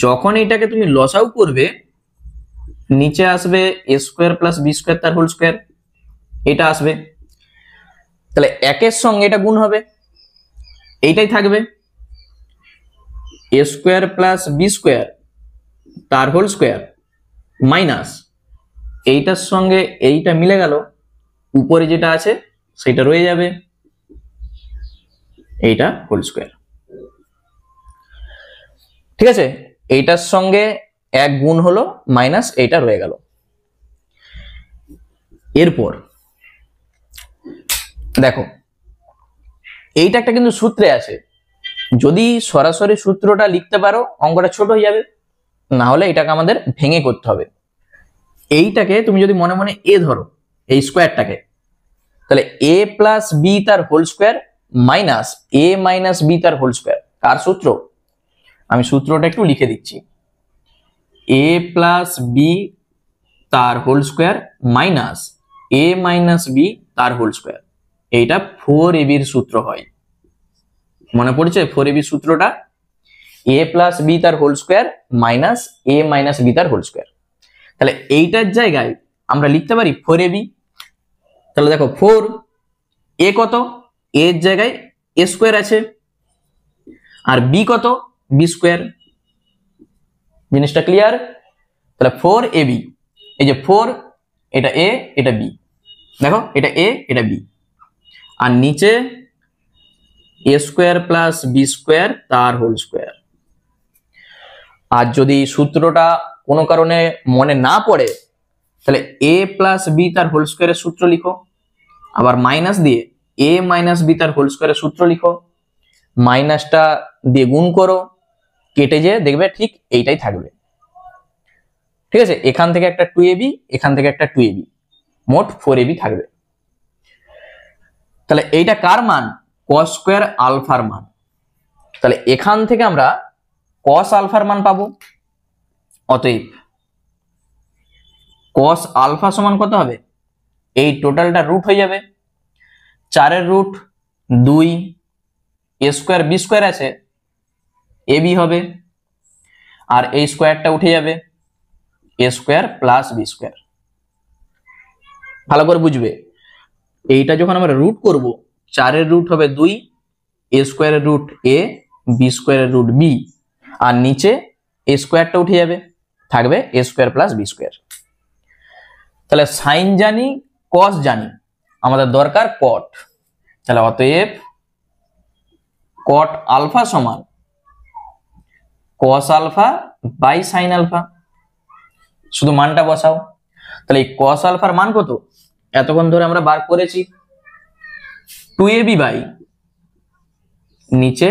যখন এটাকে তুমি লসাউ করবে নিচে আসবে এ স্কোয়ার প্লাস বি স্কোয়ার তার হোল স্কোয়ার, এটা আসবে। তাহলে একের সঙ্গে এটা গুণ হবে, এইটাই থাকবে। এ স্কোয়ার প্লাস বি স্কোয়ার তার হোল স্কোয়ার মাইনাস এইটার সঙ্গে এইটা মিলে গেল, উপরে যেটা আছে সেটা রয়ে যাবে, এইটা হোল স্কোয়ার। ঠিক আছে, এইটার সঙ্গে এক গুণ হলো মাইনাস এইটা রয়ে গেল। এরপর দেখো এইটা একটা কিন্তু সূত্রে আছে, যদি সরাসরি সূত্রটা লিখতে পারো অঙ্কটা ছোট হয়ে যাবে, না হলে এটাকে আমাদের ভেঙে করতে হবে। এইটাকে তুমি যদি মনে মনে এ ধরো, এই স্কোয়ারটাকে, তাহলে এ প্লাস বি তার হোল স্কোয়ার মাইনাস এ মাইনাস বি তার হোল স্কোয়ার। কার সূত্র? আমি সূত্রটা একটু লিখে দিচ্ছি, এ প্লাস বি তার হোল স্কোয়ার মাইনাস এ মাইনাস বি তার হোল স্কোয়ার। এইটা 4ab এর সূত্র হয়, মনে পড়ছে 4ab সূত্রটা? এ প্লাস বি তার হোল স্কোয়ার মাইনাস এ মাইনাস বি তার হোল স্কোয়ার। তাহলে এইটার জায়গায় আমরা লিখতে পারি 4ab। তাহলে দেখো 4 এ কত, এর জায়গায় এ স্কোয়ার আছে, আর বি কত, বি স্কোয়ার। জিনিসটা ক্লিয়ার? তাহলে 4ab, এই যে 4 এটা এ এটা বি, দেখো এটা এ এটা বি, আর নিচে A square plus B square তার হোল স্কোয়ার। আর যদি সূত্রটা কোনো কারণে মনে না পড়ে, তাহলে এ প্লাস বি তার হোল স্কোয়ারের সূত্র লিখো, আবার মাইনাস দিয়ে এ মাইনাস বি তার হোল স্কোয়ারের সূত্র লিখো, মাইনাসটা দিয়ে গুণ করো, কেটে যে দেখবে ঠিক এইটাই থাকবে। ঠিক আছে, এখান থেকে একটা 2ab, এখান থেকে একটা 2ab, মোট 4ab থাকবে। তাহলে এইটা কার মান? cos স্কোয়ার আলফার মান। তাহলে এখান থেকে আমরা cos আলফার মান পাবো। অতএব cos আলফা সমান কত হবে? এই টোটালটা রুট হয়ে যাবে, 4 এর রুট 2, এ স্কোয়ার বি স্কোয়ার আছে, ab হবে, আর এই স্কোয়ারটা উঠে যাবে, এ স্কোয়ার প্লাস বি স্কোয়ার। ভালো করে বুঝবে, এইটা যখন আমরা রুট করব, 4 এর রুট হবে 2, এ স্কোয়ারের রুট এ, বি স্কোয়ারের রুট বি, আর নিচে এ স্কোয়ারটা উঠে যাবে, থাকবে এ স্কোয়ার প্লাস বি স্কোয়ার। তাহলে সাইন জানি, কস জানি, আমাদের দরকার কট। তাহলে অতএব কট আলফা সমান cos alpha by sine alpha. শুধু মানটা বসাও। তাহলে এই কস আলফার মান কত? এতক্ষণ ধরে আমরা বার করেছি, 2ab বাই নিচে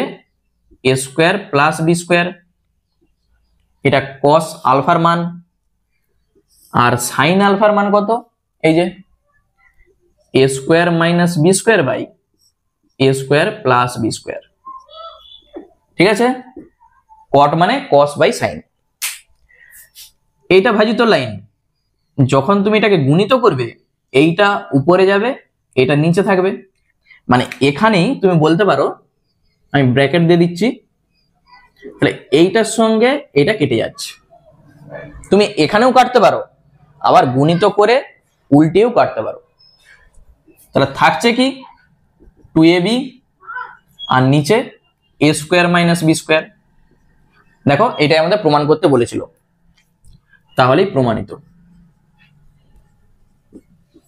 A square plus B square, এটা কস আলফার মান। আর সাইন আলফার মান কত? এই যে A square minus B square by A square plus B square. ঠিক আছে, কট মানে কস বাই সাইন। এইটা ভাজিত লাইন, যখন তুমি এটাকে গুণিত করবে, এইটা উপরে যাবে, এটা নিচে থাকবে। মানে এখানেই তুমি বলতে পারো, আমি ব্র্যাকেট দিয়ে দিচ্ছি, তাহলে এইটার সঙ্গে এটা কেটে যাচ্ছে। তুমি এখানেও কাটতে পারো, আবার গুণিত করে উল্টেও কাটতে পারো। তাহলে থাকছে কি 2ab, আর নিচে A square minus B square. দেখো এটাই আমাদের প্রমাণ করতে বলেছিল, তাহলেই প্রমাণিত।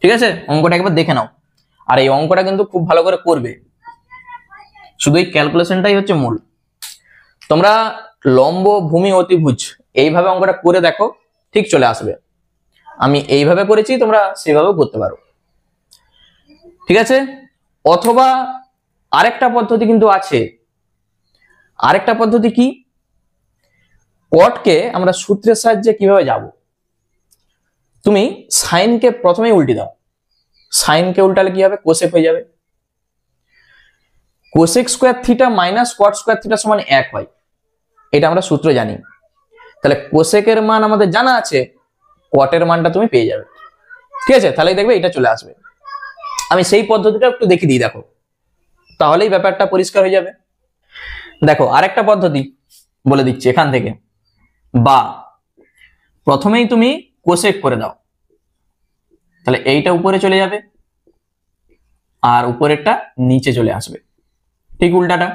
ঠিক আছে, অঙ্কটা একবার দেখে নাও। আর এই অঙ্কটা কিন্তু খুব ভালো করে করবে, শুধু এই ক্যালকুলেশনটাই হচ্ছে মূল। তোমরা লম্ব ভূমি অতিভুজ এইভাবে অঙ্কটা করে দেখো, ঠিক চলে আসবে। আমি এইভাবে করেছি, তোমরা সেভাবেও করতে পারো। ঠিক আছে, অথবা আরেকটা পদ্ধতি কিন্তু আছে। আরেকটা পদ্ধতি কি? কটকে আমরা সূত্রের সাহায্যে কিভাবে যাব? তুমি সাইনকে প্রথমেই উল্টে দাও, সাইনকে উল্টালে কি হবে? কোসেক হয়ে যাবে। Cosec square theta minus cot square theta সমান 1 হয়, এটা আমরা সূত্র জানি। তাহলে কোসেকের মান আমাদের জানা আছে, কটের মানটা তুমি পেয়ে যাবে। ঠিক আছে, তাহলে দেখবে এটা চলে আসবে। আমি সেই পদ্ধতিটা একটু দেখিয়ে দিই, দেখো, তাহলেই ব্যাপারটা পরিষ্কার হয়ে যাবে। দেখো আরেকটা পদ্ধতি বলে দিচ্ছি এখান থেকে, বা প্রথমেই তুমি কোসেক করে দাও, তাহলে এইটা উপরে চলে যাবে, আর উপরেরটা নিচে চলে আসবে, ঠিক উল্টাটা।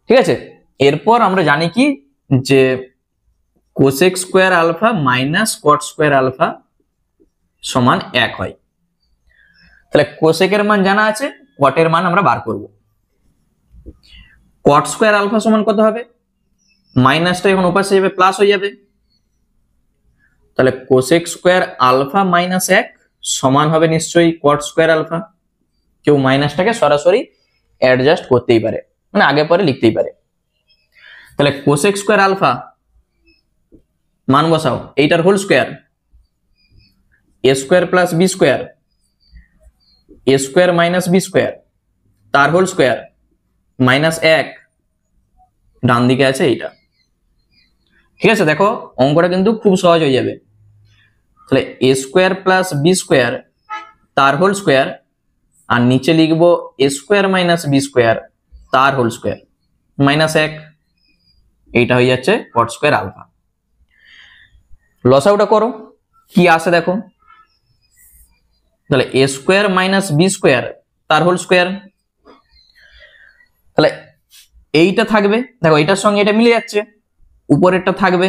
ঠিক আছে, এরপর আমরা জানি কি যে cosec square alpha minus cot square alpha সমান 1 হয়। তাহলে কোসেকের মান জানা আছে, কটের মান আমরা বার করব। কট স্কোয়ার আলফা সমান কত হবে, মাইনাসটা এখন ওপাশে যাবে প্লাস হয়ে যাবে, তাহলে কোসেক স্কোয়ার আলফা মাইনাস 1 সমান হবে নিশ্চয়ই কট স্কোয়ার আলফা। কেউ মাইনাসটাকে সরাসরি অ্যাডজাস্ট করতেই পারে, মানে আগে পরে লিখতেই পারে। তাহলে কোসেক স্কোয়ার আলফা মান বসাও, এইটার হোল স্কোয়ার, এ স্কোয়ার প্লাস বি স্কোয়ার, এ স্কোয়ার মাইনাস বি স্কোয়ার তার হোল স্কোয়ার মাইনাস 1, ডান দিকে আছে এইটা। ঠিক আছে, দেখো অঙ্কটা কিন্তু খুব সহজ হয়ে যাবে। তাহলে A square plus B square তার হোল স্কোয়ার, আর নিচে লিখবো এ স্কোয়ার মাইনাস বি স্কোয়ার তার হোল স্কোয়ার মাইনাস 1, এইটা হয়ে যাচ্ছে কট স্কোয়ার আলফা। লসাগুটা করো কি আসে দেখো, তাহলে A square minus B square তার হোল স্কোয়ার, তাহলে এইটা থাকবে, দেখো এইটার সঙ্গে এটা মিলে যাচ্ছে, উপরেরটা থাকবে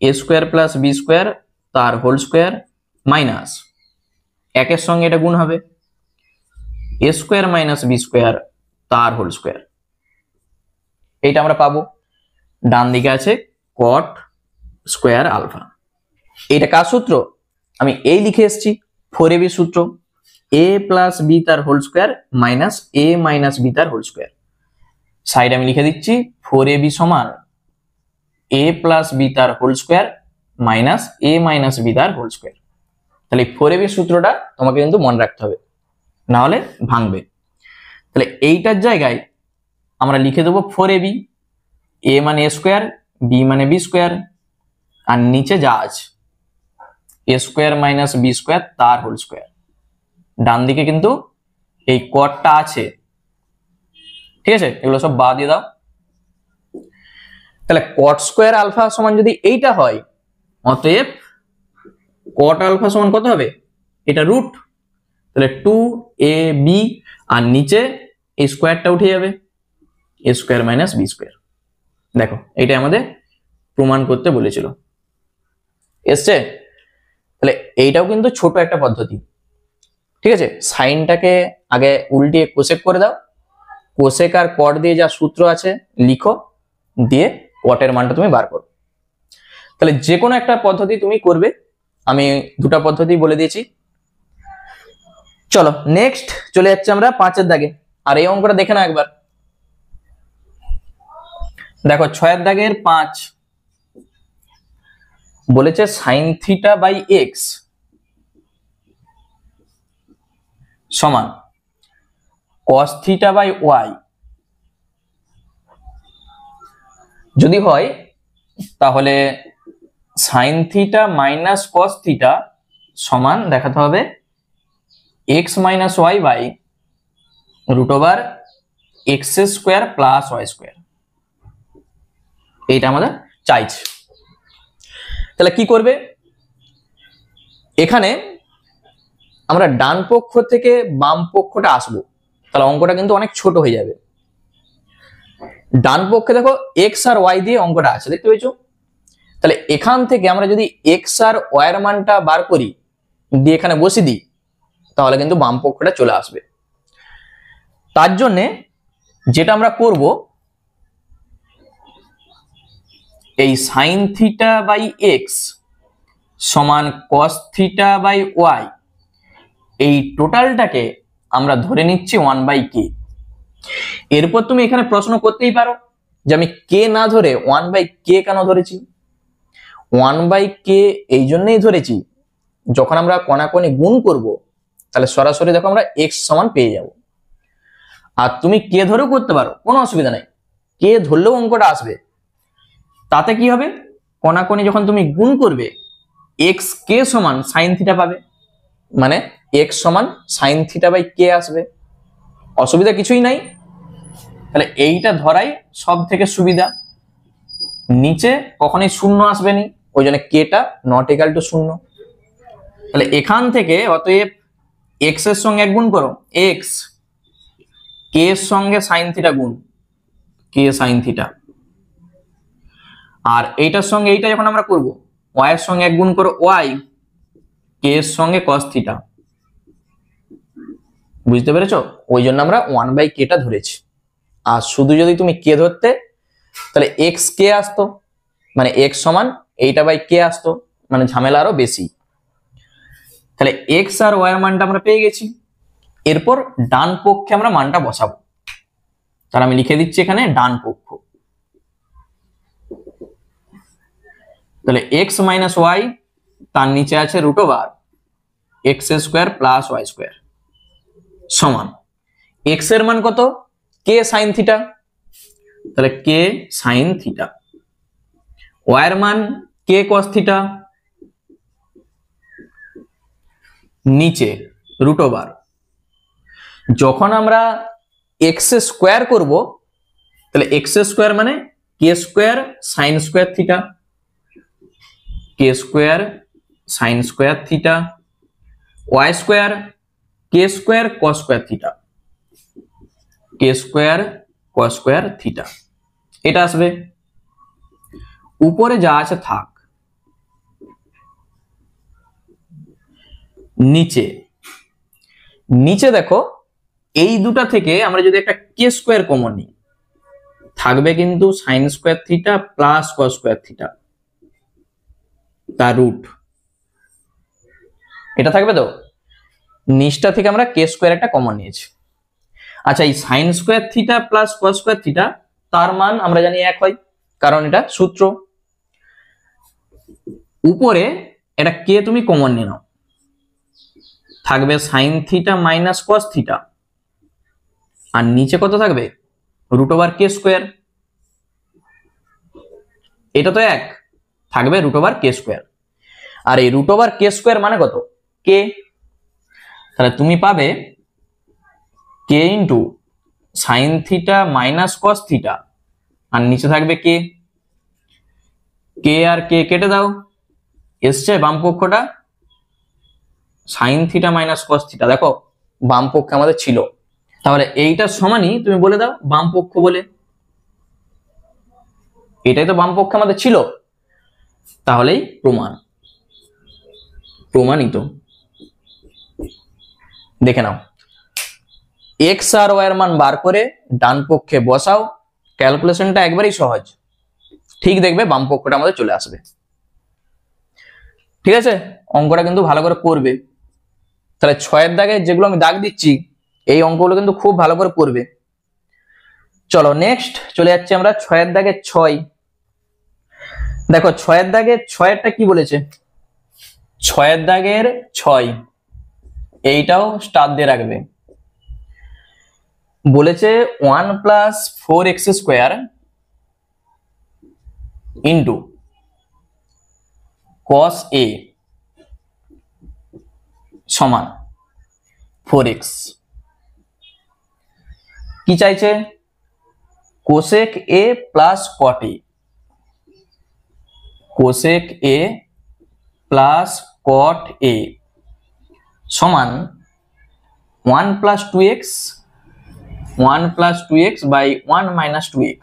এ স্কোয়ার প্লাস বি স্কোয়ার তার হোল স্কোয়ার মাইনাস 1 এর সঙ্গে এটা গুণ হবে এ স্কোয়ার মাইনাস বি স্কোয়ার তার হোল স্কোয়ার, এইটা আমরা পাবো। ডান দিকে আছে কট স্কোয়ার আলফা। এইটা কার সূত্র, আমি এই লিখে এসেছি 4ab সূত্র, এ প্লাস বি তার হোল স্কোয়ার মাইনাস এ মাইনাস বি তার হোল স্কোয়ার। সাইড আমি লিখে দিচ্ছি 4ab সমান এ প্লাস বি তার হোল স্কোয়ার মাইনাস এ মাইনাস বি তার হোল স্কোয়ার। তাহলে 4ab সূত্রটা তোমাকে কিন্তু মনে রাখতে হবে, না হলে ভাঙবে। তাহলে এইটার জায়গায় আমরা লিখে দেবো 4ab, এ মানে এ স্কোয়ার, বি মানে বি স্কোয়ার, আর নিচে যা আছে A square minus B square তার হোল স্কোয়ার। ডান দিকে কিন্তু এই কটটা আছে, ঠিক আছে, এগুলো সব বাদ দিয়ে দাও। তাহলে কট স্কোয়ার আলফা সমান যদি এইটা হয়, অতএব কট আলফা সমান কত হবে, এটা রুট, তাহলে 2ab, আর নিচে এই স্কোয়ারটা উঠে যাবে এ স্কোয়ার মাইনাস বি স্কোয়ার। দেখো এইটা আমাদের প্রমাণ করতে বলেছিল, এসছে। তাহলে এইটাও কিন্তু ছোট একটা পদ্ধতি, ঠিক আছে। সাইনটাকে আগে উল্টিয়ে কোসেক করে দাও, কোসেক আর কট দিয়ে যা সূত্র আছে লিখো, দিয়ে কটের মানটা তুমি বার করো। তাহলে যে কোনো একটা পদ্ধতি তুমি করবে, আমি দুটা পদ্ধতি বলে দিয়েছি। চলো নেক্সট চলে যাচ্ছে আমরা 5 দাগে। আর এই অঙ্কটা দেখে না একবার, দেখো 6 দাগের 5 বলেছে সাইন থিটা বাই এক্স সমান কস থিটা বাই ওয়াই। যদি হয় তাহলে sine theta minus cos theta সমান দেখাতে হবে x minus y by root over x square plus y square. এইটা আমাদের চাইছে। তাহলে কি করবে, এখানে আমরা ডান পক্ষ থেকে বাম পক্ষটা আসবো, তাহলে অঙ্কটা কিন্তু অনেক ছোট হয়ে যাবে। ডান পক্ষে দেখো এক্স আর ওয়াই দিয়ে অঙ্কটা আছে, দেখতে পেয়েছো। তাহলে এখান থেকে আমরা যদি এক্স আর ওয়াই এর মানটা বার করি, দিয়ে এখানে বসিয়ে দিই, তাহলে কিন্তু বাম পক্ষটা চলে আসবে। তার জন্য যেটা আমরা করব, এই সাইন থিটা বাই এক্স সমান কস থিটা বাই ওয়াই, এই টোটালটাকে আমরা ধরে নিচ্ছি 1/k। এরপর তুমি এখানে প্রশ্ন করতেই পারো যে আমি কে না ধরে 1/k কেন ধরেছি। 1/k এই জন্যই ধরেছি, যখন আমরা কোণাকোণি গুণ করব তাহলে সরাসরি দেখো আমরা x সমান পেয়ে যাব। আর তুমি কে ধরেও করতে পারো, কোনো অসুবিধা নাই, কে ধরলেও অঙ্কটা আসবে। তাতে কি হবে, কোণাকোণি যখন তুমি গুণ করবে x k সমান সাইন থিটা পাবে, মানে x সমান সাইন থিটা বাই কে আসবে, অসুবিধা কিছুই নাই। তাহলে এইটা ধরাই সব থেকে সুবিধা, নিচে কখনোই শূন্য আসবে না, ওই জন্য কেটা নট ইকাল টু 0। তাহলে এখান থেকে অতএব x এর সঙ্গে এক গুণ করো, x কে এর সঙ্গে সাইন থিটা গুণ কে সাইন থিটা, আর এইটার সঙ্গে এইটা যখন আমরা করব, y এর সঙ্গে 1 গুণ করো y, k এর সঙ্গে cos থিটা। বুঝতে পেরেছো? ওই জন্য আমরা 1/k টা ধরেছি। আর শুধু যদি তুমি k ধরতে তাহলে x k আসতো, মানে x সমান এইটা বাই k আসতো, মানে ঝামেলা আরো বেশি। তাহলে x আর y এর মানটা আমরা পেয়ে গেছি। এরপর ডান পক্ষে আমরা মানটা বসাবো। তাহলে আমি লিখে দিচ্ছি এখানে ডান পক্ষ। তাহলে x মাইনাস ওয়াই, তার নিচে আছে root over x square plus y square সমান x এর মান কত, k সাইন থিটা, তাহলে k সাইন থিটা, y এর মান k cos থিটা, নিচে রুট ওভার, যখন আমরা x স্কোয়ার করব তাহলে x স্কোয়ার মানে k square sine square theta, k square sine square theta, y square k square cos square theta, k square cos square theta, এটা আসবে। উপরে যা আছে থাক, নিচে নিচে দেখো এই দুটা থেকে আমরা যদি একটা k স্কোয়ার কমন নিই, থাকবে কিন্তু sign square theta plus cos square theta, তার রুট এটা থাকবে। তো নিচটা থেকে আমরা k স্কোয়ার একটা কমন নিয়েছি। আচ্ছা, এই sign square theta plus cos square theta তার মান আমরা জানি 1 হয়, কারণ এটা সূত্র। উপরে এটা k তুমি কমন নিয়ে নাও, থাকবে sine theta minus cos theta, আর নিচে কত থাকবে, রুট ওভার k স্কোয়ার। এটা তো 1, থাকবে রুট ওভার k স্কোয়ার। আর এই রুট ওভার k স্কোয়ার মানে কত, k। তাহলে তুমি পাবে k into sine theta minus cos theta, আর নিচে থাকবে k। k আর k কেটে দাও, এসছে বাম পক্ষটা sine theta minus cos theta, দেখো বাম পক্ষে আমাদের ছিল। তাহলে এইটার সমানই তুমি বলে দাও বাম পক্ষ বলে, এটাই তো বাম পক্ষে আমাদের ছিল, তাহলেই প্রমাণিত। দেখে নাও, x আর y এর মান বার করে ডান পক্ষে বসাও, ক্যালকুলেশনটা একবারেই সহজ, ঠিক দেখবে বাম পক্ষটা আমাদের চলে আসবে। ঠিক আছে, অঙ্কটা কিন্তু ভালো করে করবে। তাহলে 6 এর দাগে যেগুলো আমি দাগ দিচ্ছি এই অঙ্কগুলো কিন্তু খুব ভালো করে করবে। চলো নেক্সট চলে যাচ্ছি আমরা 6 এর দাগে 6। দেখো 6 এর দাগে 6 কি বলেছে, 6 এর দাগের 6, এইটাও স্টার দিয়ে রাখবে। বলেছে 1 plus 4x square into cos a সমান 4x। কি চাইছে, cosec a plus cot a, cosec a plus cot a সমান 1 plus 2x, 1 plus 2x by 1 minus 2x।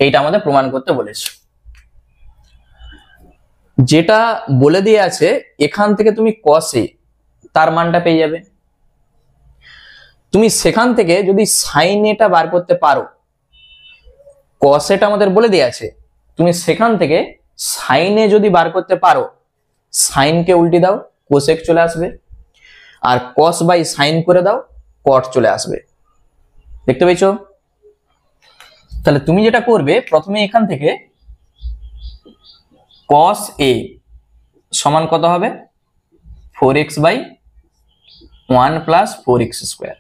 এইটা আমাদের প্রমাণ করতে বলেছে। যেটা বলে দিয়ে আছে এখান থেকে তুমি cos a তার মানটা পেয়ে যাবে। তুমি সেখান থেকে যদি sin a টা বার করতে পারো, cos a টা আমাদের বলে দিয়ে আছে, তুমি সেখান থেকে sin a যদি বার করতে পারো, sin কে উল্টে দাও cosec চলে আসবে, আর cos বাই sin করে দাও cot চলে আসবে। দেখতে পেয়েছো? তাহলে তুমি যেটা করবে, প্রথমে এখান থেকে cos a সমান কত হবে, 4x by 1 plus 4x square,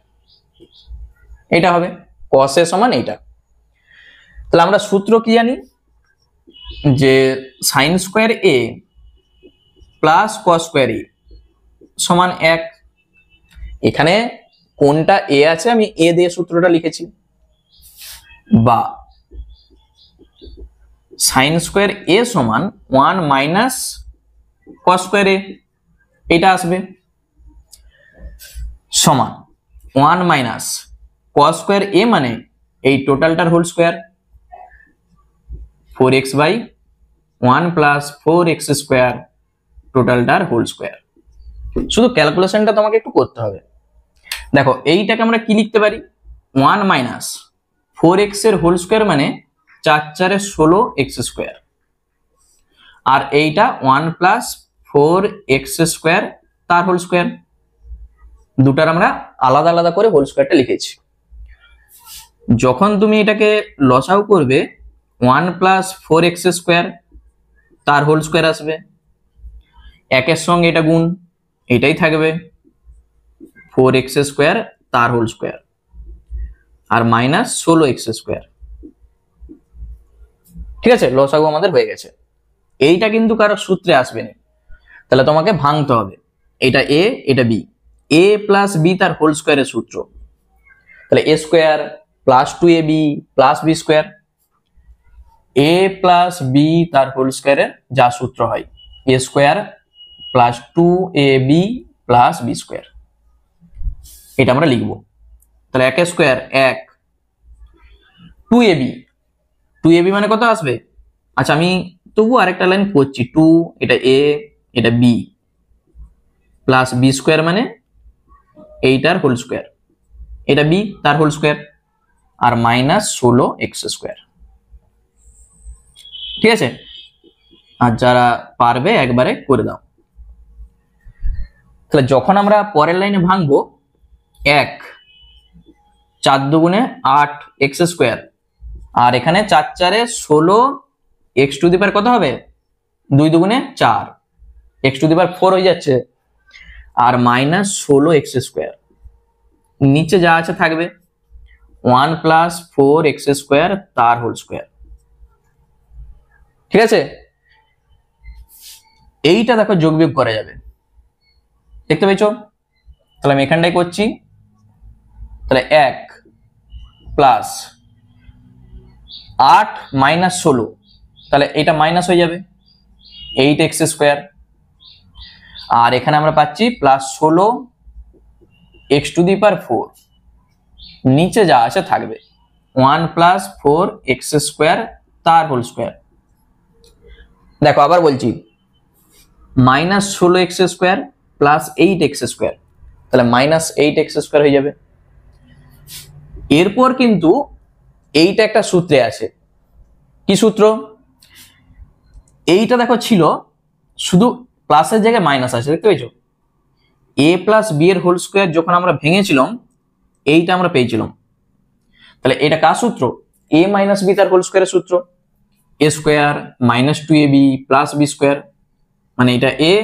এটা হবে cos a সমান এইটা। তাহলে আমরা সূত্র কি জানি, যে sin square a plus cos square a সমান 1। এখানে কোনটা a আছে আমি a দিয়ে সূত্রটা লিখেছি, বা sin স্কোয়ার a সমান 1 মাইনাস cos স্কোয়ার a, এটা আসবে সমান 1 মাইনাস cos স্কোয়ার a মানে এই টোটালটার whole square 4x by 1 plus 4x square টোটালটার হোল স্কোয়ার। শুধু ক্যালকুলেশনটা তোমাকে একটু করতে হবে। দেখো এইটাকে আমরা কি লিখতে পারি, 1 মাইনাস 4x এর হোল স্কোয়ার মানে 4 4 16x স্কোয়ার, আর এইটা 1 প্লাস 4x স্কোয়ার তার হোল স্কোয়ার। দুটার আমরা আলাদা আলাদা করে হোল স্কোয়ারটা লিখেছি। যখন তুমি এটাকে লসাগু করবে 1 প্লাস 4x স্কোয়ার তার হোল স্কোয়ার আসবে, একের সঙ্গে এটা গুণ, এটাই থাকবে 4x স্কোয়ার তার হোল স্কোয়ার আর মাইনাস 16x স্কোয়ার। ঠিক আছে, লসাগু আমাদের হয়ে গেছে। এইটা কিন্তু কারো সূত্রে আসবে না, তাহলে তোমাকে ভাঙতে হবে। এটা এ, এটা বি, এ প্লাস বি তার হোল স্কোয়ারের সূত্র, তাহলে A square plus 2ab plus B square. A plus B তার হোল স্কোয়ারের যা সূত্র হয় A square plus 2ab plus B square, এটা আমরা লিখবো। তাহলে 1 স্কোয়ার 1, 2ab, 2ab মানে কত আসবে? আচ্ছা আমি তবু আরেকটা লাইন করছি, 2 এটা এ এটা বি প্লাস বি স্কোয়ার মানে এইটার হোল স্কোয়ার, এটা বি তার হোল স্কোয়ার আর মাইনাস 16x স্কোয়ার। ঠিক আছে, আর যারা পারবে একবারে করে দাও। তাহলে যখন আমরা পরের লাইনে ভাঙবো 1 4 দুগুণে 8x স্কোয়ার, আর এখানে 4 4 16x টু দি পাওয়ার কত হবে? 2 দুগুণে 4, x টু দি পাওয়ার 4 হয়ে যাচ্ছে, আর মাইনাস 16x স্কোয়ার। নিচে যা আছে থাকবে 1 প্লাস 4x স্কোয়ার তার হোল স্কোয়ার। ঠিক আছে, এইটা দেখো যোগ বিয়োগ করা যাবে, দেখতে পেয়েছো? তাহলে আমি এখানটাই করছি। তাহলে 1 প্লাস 8 মাইনাস 16, তাহলে এটা মাইনাস হয়ে যাবে 8x স্কোয়ার, আর এখানে আমরা পাচ্ছি plus 16x two the power 4, নিচে যা আছে থাকবে 1 প্লাস 4x স্কোয়ার তার হোল স্কোয়ার। দেখো আবার বলছি, minus 16x square plus 8x square, তাহলে মাইনাস 8x স্কোয়ার হয়ে যাবে। এরপর কিন্তু এইটা একটা সূত্রে আছে, কি সূত্র? এইটা দেখো ছিল শুধু প্লাসের জায়গায় মাইনাস আছে, দেখতে পেয়েছো? এ প্লাস বি এর হোল স্কোয়ার যখন আমরা ভেঙেছিলাম এইটা আমরা পেয়েছিলাম, তাহলে এটা কার সূত্র? এ মাইনাস বি তার হোল স্কোয়ারের সূত্র, A square minus 2ab plus B square, মানে এটা এ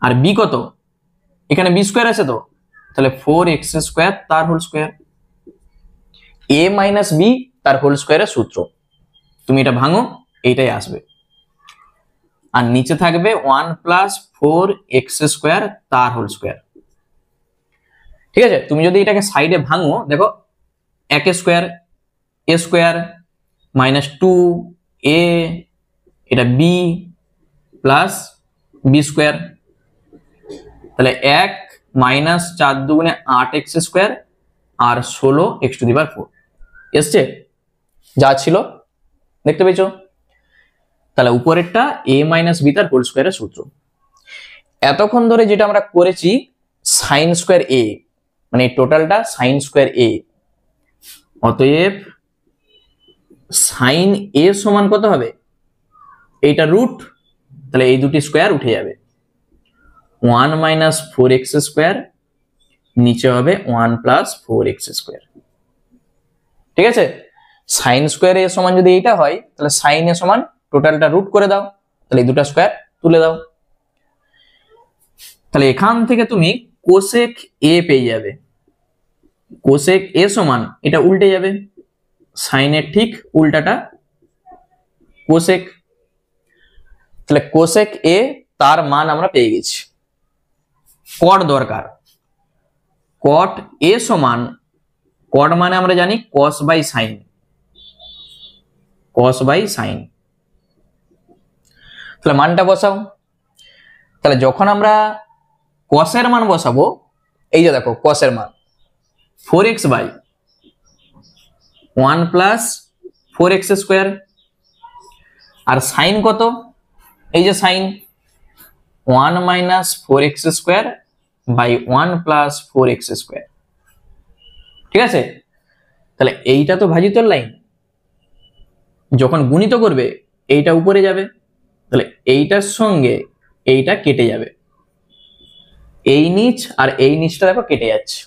আর বি কত? এখানে বি স্কোয়ার আছে তো, তাহলে 4x স্কোয়ার তার হোল স্কোয়ার। এ মাইনাস বি তার হোল স্কোয়ারের সূত্র, তুমি এটা ভাঙো এইটাই আসবে, আর নিচে থাকবে 1 প্লাস 4x স্কোয়ার তার হোল স্কোয়ার। ঠিক আছে, তুমি যদি এটাকে সাইডে ভাঙো দেখো 1 স্কোয়ার এ স্কোয়ার মাইনাস 2a এটা বি প্লাস বি স্কোয়ার, তাহলে 1 মাইনাস 4 দুগুণে 8x square R 16x two the power 4 এসছে, যা ছিল দেখতে পেয়েছো? তাহলে উপরেরটা এ মাইনাস বি তার হোল স্কোয়ারের সূত্র। এতক্ষণ ধরে যেটা আমরা করেছি সাইন স্কোয়ার এ, মানে টোটালটা সাইন স্কোয়ার এ, অতএব সাইন এ সমান কত হবে? এইটা রুট, তাহলে এই দুটি স্কোয়ার উঠে যাবে, 1 মাইনাস 4x স্কোয়ার, নিচে হবে 1 প্লাস 4x স্কোয়ার। ঠিক আছে, সাইন স্কোয়ার এ সমান যদি এইটা হয় তাহলে সাইন এ সমান টোটালটা রুট করে দাও, তাহলে এই দুটো স্কোয়ার তুলে দাও। তাহলে এখান থেকে তুমি কোসেক এ পেয়ে যাবে, কোসেক এ সমান এটা উল্টে যাবে, সাইনের ঠিক উল্টাটা কোসেক, তাহলে কোসেক এ তার মান আমরা পেয়ে গেছি। কট দরকার, কট এ সমান, কট মানে আমরা জানি cos by sine, cos by sine. তাহলে মানটা বসাও। তাহলে যখন আমরা কসের মান বসাবো, এই যে দেখো কসের মান 4x by 1 plus 4x square, আর সাইন কত, এই যে sine 1 minus 4x square by 1 plus 4x square. ঠিক আছে, তাহলে এইটা তো ভাজিতর লাইন, যখন গুণিত করবে এইটা উপরে যাবে, তাহলে এইটার সঙ্গে এইটা কেটে যাবে, এই নিচ আর এই নিচটা দেখো কেটে যাচ্ছে,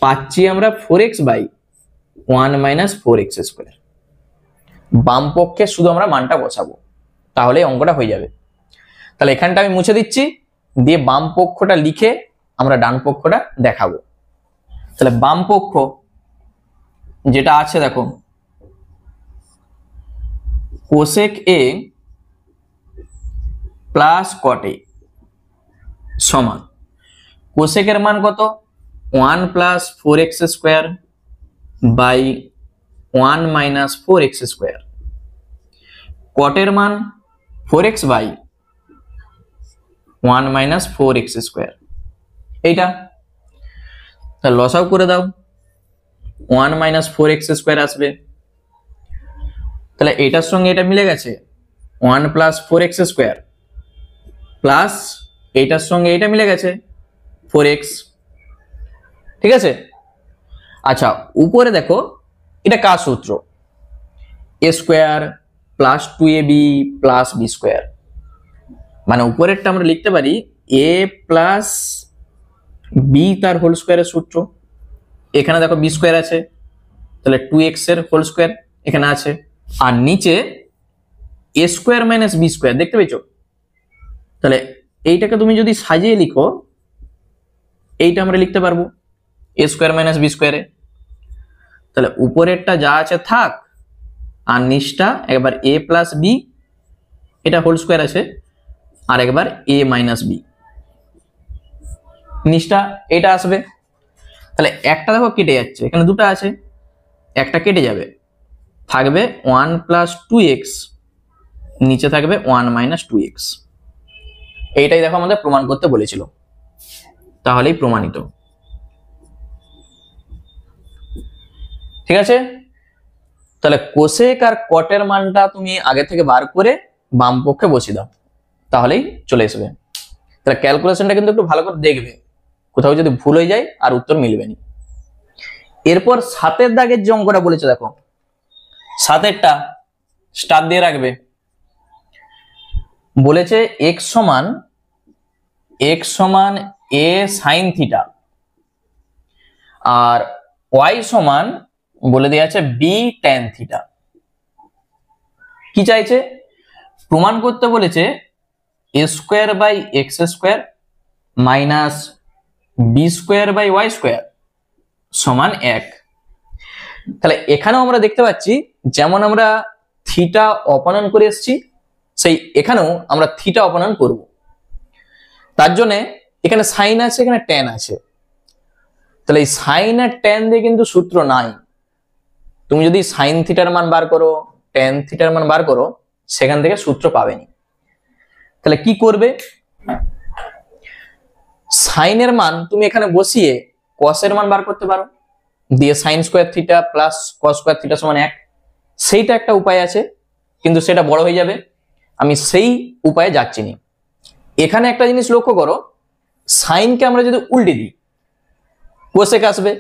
পাচ্ছি আমরা 4x by 1 minus 4x square. বাম পক্ষে শুধু আমরা মানটা বসাবো, তাহলে অঙ্কটা হয়ে যাবে। তাহলে এখানটা আমি মুছে দিচ্ছি, দিয়ে বাম পক্ষটা লিখে আমরা ডান পক্ষটা দেখাবো। তাহলে বাম পক্ষ যেটা আছে দেখো, কোসেক এ প্লাস কট এ সমান কোসেকের মান কত 1 plus 4x square by 1 minus 4x square, কটের মান 4x by 1 minus 4x square. এইটা তাহলে লসাও করে দাও, 1 মাইনাস 4x স্কোয়ার আসবে, তাহলে এটার সঙ্গে এটা মিলে গেছে 1 প্লাস 4x স্কোয়ার, প্লাস এইটার সঙ্গে এটা মিলে গেছে 4x। ঠিক আছে, আচ্ছা উপরে দেখো এটা কার সূত্র, a square plus 2ab plus b square, মানে উপরেরটা আমরা লিখতে পারি a প্লাস b তার হোল স্কোয়ারের সূত্র। এখানে দেখো b স্কোয়ার আছে, তাহলে 2x এর হোল স্কোয়ার এখানে আছে, আর নিচে a square minus b square দেখতে পেয়েছো। তাহলে এইটাকে তুমি যদি সাজিয়ে লিখো, এইটা আমরা লিখতে পারবো a স্কোয়ার মাইনাস b স্কোয়ারে। তাহলে উপরেরটা যা আছে থাক, আর নিচটা একবার a প্লাস b, এটা হোল স্কোয়ার আছে, আর একবার a মাইনাস b, নিচটা এটা আসবে। তাহলে একটা দেখো কেটে যাচ্ছে, এখানে দুটো আছে, একটা কেটে যাবে, থাকবে 1 প্লাস 2x, নিচে থাকবে 1 মাইনাস 2x। এইটাই দেখো আমাদের প্রমাণ করতে বলেছিল, তাহলেই প্রমাণিত। ঠিক আছে, তাহলে কোসেক আর কটের মানটা তুমি আগে থেকে বার করে বাম পক্ষে বসিয়ে দাও, তাহলেই চলে আসবে। তাহলে ক্যালকুলেশনটা কিন্তু একটু ভালো করে দেখবে, কোথাও যদি ভুল হয়ে যায় আর উত্তর মিলবে না। এরপর 7 দাগের যে অঙ্কটা বলেছে দেখো, 7টা স্টার দিয়ে রাখবে। বলেছে x সমান a sin থিটা, আর y সমান বলে দেওয়া আছে b tan থিটা। কি চাইছে, প্রমাণ করতে বলেছে a square by x square minus B square by y square সমান 1। তাহলে এখানেও আমরা দেখতে পাচ্ছি যেমন আমরা থিটা অপনয়ন করে এসেছি, সেই এখানেও আমরা থিটা অপনয়ন করব। তার জন্য এখানে সাইন আছে, এখানে ট্যান আছে, তাহলে এই সাইন আর ট্যান দিয়ে কিন্তু সূত্র নাই। তুমি যদি সাইন থিটার মান বার করো, ট্যান থিটার মান বার করো, সেখান থেকে সূত্র পাবেনি। তাহলে কি করবে, সাইনের মান তুমি এখানে বসিয়ে কসের মান বার করতে পারো, দিয়ে সাইন স্কোয়ার থিটা প্লাস কস স্কোয়ার থিটা সমান 1, সেইটা একটা উপায় আছে, কিন্তু সেটা বড় হয়ে যাবে, আমি সেই উপায়ে যাচ্ছি না। এখানে একটা জিনিস লক্ষ্য করো, সাইনকে আমরা যদি উল্টে দিই কোসেক আসবে,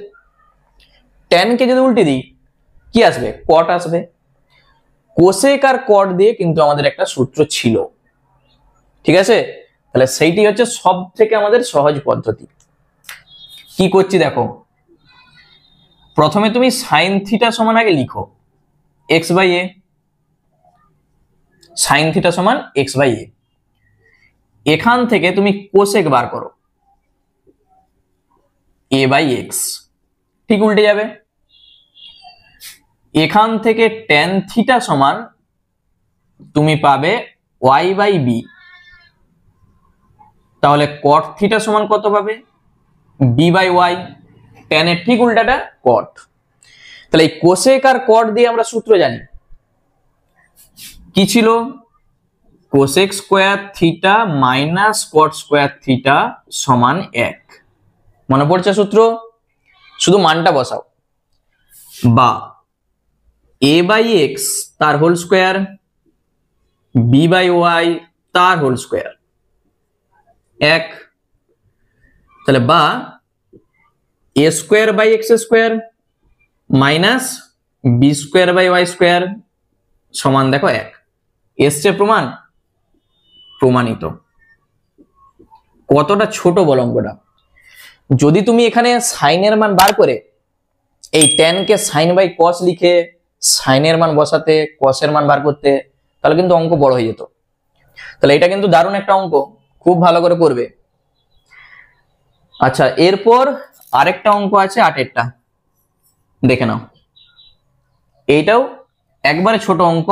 ট্যানকে যদি উল্টে দিই কি আসবে, কট আসবে। কোসেক আর কট দিয়ে কিন্তু আমাদের একটা সূত্র ছিল, ঠিক আছে। তাহলে সেইটি হচ্ছে সব থেকে আমাদের সহজ পদ্ধতি। কি করছি দেখো, প্রথমে তুমি সাইন থিটা সমান আগে লিখো x by a, sine theta সমান এক্স বাই এ। এখান থেকে তুমি কোসেক বার করো এ বাই এক্স, ঠিক উল্টে যাবে। এখান থেকে ট্যান থিটা সমান তুমি পাবে ওয়াই বাই বি, তাহলে কট থিটা সমান কত পাবে, বি বাই ওয়াই, ট্যানের ঠিক উল্টাটা কট। তাহলে এই কোসেক আর কট দিয়ে আমরা সূত্র জানি, কি ছিল, cosec square theta minus cot square theta সমান 1। মনে পড়ছে সূত্র, শুধু মানটা বসাও, বা এ বাই এক্স তার whole square B by y তার হোল স্কোয়ার 1, তাহলে বা A square by x square minus B square by y square সমান দেখো 1। এসছে প্রমাণ, প্রমাণিত। কতটা ছোট বল অঙ্কটা। যদি তুমি এখানে সাইনের মান বার করে এই tan কে সাইন বাই কস লিখে সাইনের মান বসাতে কসের মান বার করতে, তাহলে কিন্তু অঙ্ক বড় হয়ে যেত। তাহলে এটা কিন্তু দারুণ একটা অঙ্ক, খুব ভালো করে করবে। আচ্ছা, এরপর আরেকটা অঙ্ক আছে 8এরটা, দেখে নাও। এইটাও একবারে ছোট অঙ্ক,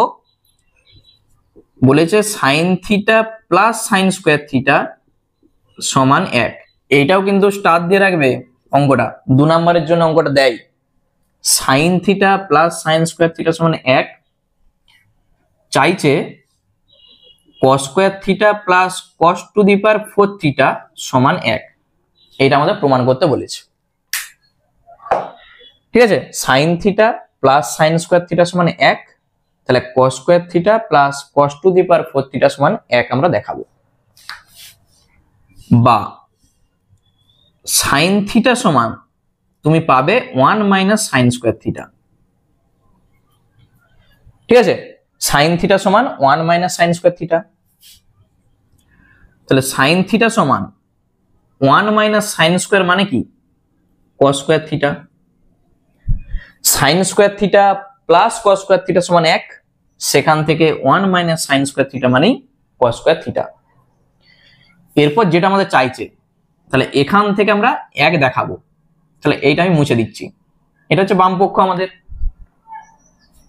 বলেছে sine theta plus sign square theta সমান 1। এইটাও কিন্তু স্টার দিয়ে রাখবে অঙ্কটা, 2 নম্বরের জন্য অঙ্কটা দেয়। Sine theta plus sign square theta সমান 1, চাইছে কস square theta plus cos to the power 4 theta সমান 1। এটা আমাদের প্রমাণ করতে বলেছে। ঠিক আছে, sine theta plus sign square theta সমান 1, তাহলে কস square theta plus cos to the power 4 theta সমান 1 আমরা দেখাবো। বা সাইন থিটা সমান তুমি পাবে 1 মাইনাস সাইন স্কোয়ার থিটা। ঠিক আছে, সাইন থিটা সমান 1 মাইনাস সাইন স্কোয়ার থিটা, তাহলে সাইন থিটা সমান 1 মাইনাস সাইন স্কোয়ার মানে কি কস square theta, sign square theta plus কস স্কোয়ার থিটা সমান 1, সেখান থেকে 1 মাইনাস সাইন স্কোয়ার থিটা মানেই কস স্কোয়ার থিটা। এরপর যেটা আমাদের চাইছে, তাহলে এখান থেকে আমরা 1 দেখাবো। তাহলে এইটা আমি মুছে দিচ্ছি, এটা হচ্ছে বাম পক্ষ আমাদের।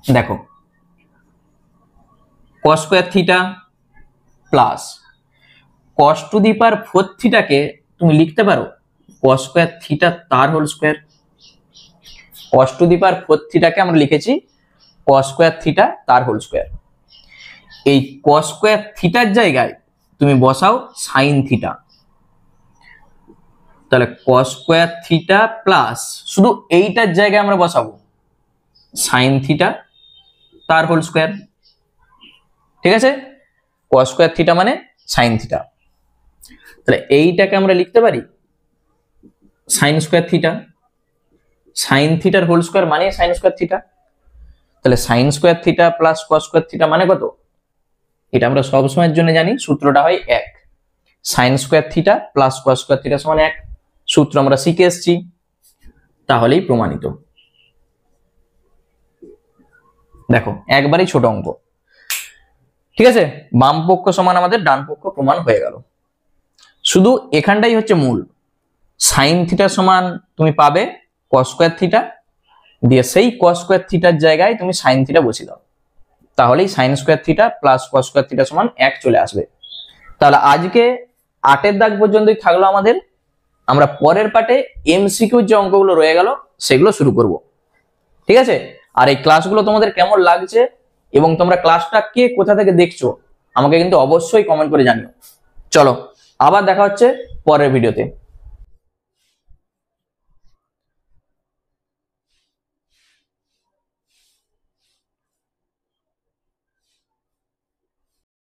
দেখো cos square theta plus cos to the power 4 থিটাকে তুমি লিখতে পারো কস স্কোয়ার থিটা তার whole square. Cos to the power 4 থিটাকে আমরা লিখেছি কস স্কোয়ার থিটা তার হোল স্কোয়ার। এই কস স্কোয়ার থিটার জায়গায় তুমি বসাও সাইন থিটা, তাহলে কস স্কোয়ার থিটা প্লাস শুধু এইটার জায়গায় আমরা বসাবো সাইন থিটা তার হোল স্কোয়ার। ঠিক আছে, কস স্কোয়ার থিটা মানে সাইন থিটা, তাহলে এইটাকে আমরা লিখতে পারি সাইন স্কোয়ার থিটা। সাইন থিটার হোল স্কোয়ার মানে সাইন স্কোয়ার থিটা, তাহলে সাইন স্কোয়ার থিটা প্লাস কস স্কোয়ার থিটা মানে কত? এটা আমরা সব সময়ের জন্য জানি, সূত্রটা হয় 1। সাইন স্কোয়ার থিটা প্লাস কস স্কোয়ার থিটা সমান 1, সূত্র আমরা শিখে এসেছি, তাহলেই প্রমাণিত। দেখো একবারই ছোট অঙ্ক। ঠিক আছে, বাম পক্ষ সমান আমাদের ডান পক্ষ প্রমাণ হয়ে গেল। শুধু এখানটাই হচ্ছে মূল, সাইন থিটা সমান তুমি পাবে কস স্কোয়ার থিটা, দিয়ে সেই কস স্কোয়ার থিটার জায়গায় তুমি সাইন থিটা বসিয়ে দাও, তাহলেই সাইন স্কোয়ার থিটা প্লাস কস স্কোয়ার থিটা সমান 1 চলে আসবে। তাহলে আজকে 8এর দাগ পর্যন্তই থাকলো আমাদের। আমরা পরের পার্টে এমসিকিউর যে অঙ্কগুলো রয়ে গেল সেগুলো শুরু করব। ঠিক আছে, আর এই ক্লাসগুলো তোমাদের কেমন লাগছে এবং তোমরা ক্লাসটা কে কোথা থেকে দেখছো আমাকে কিন্তু অবশ্যই কমেন্ট করে জানিও। চলো আবার দেখা হচ্ছে পরের ভিডিওতে।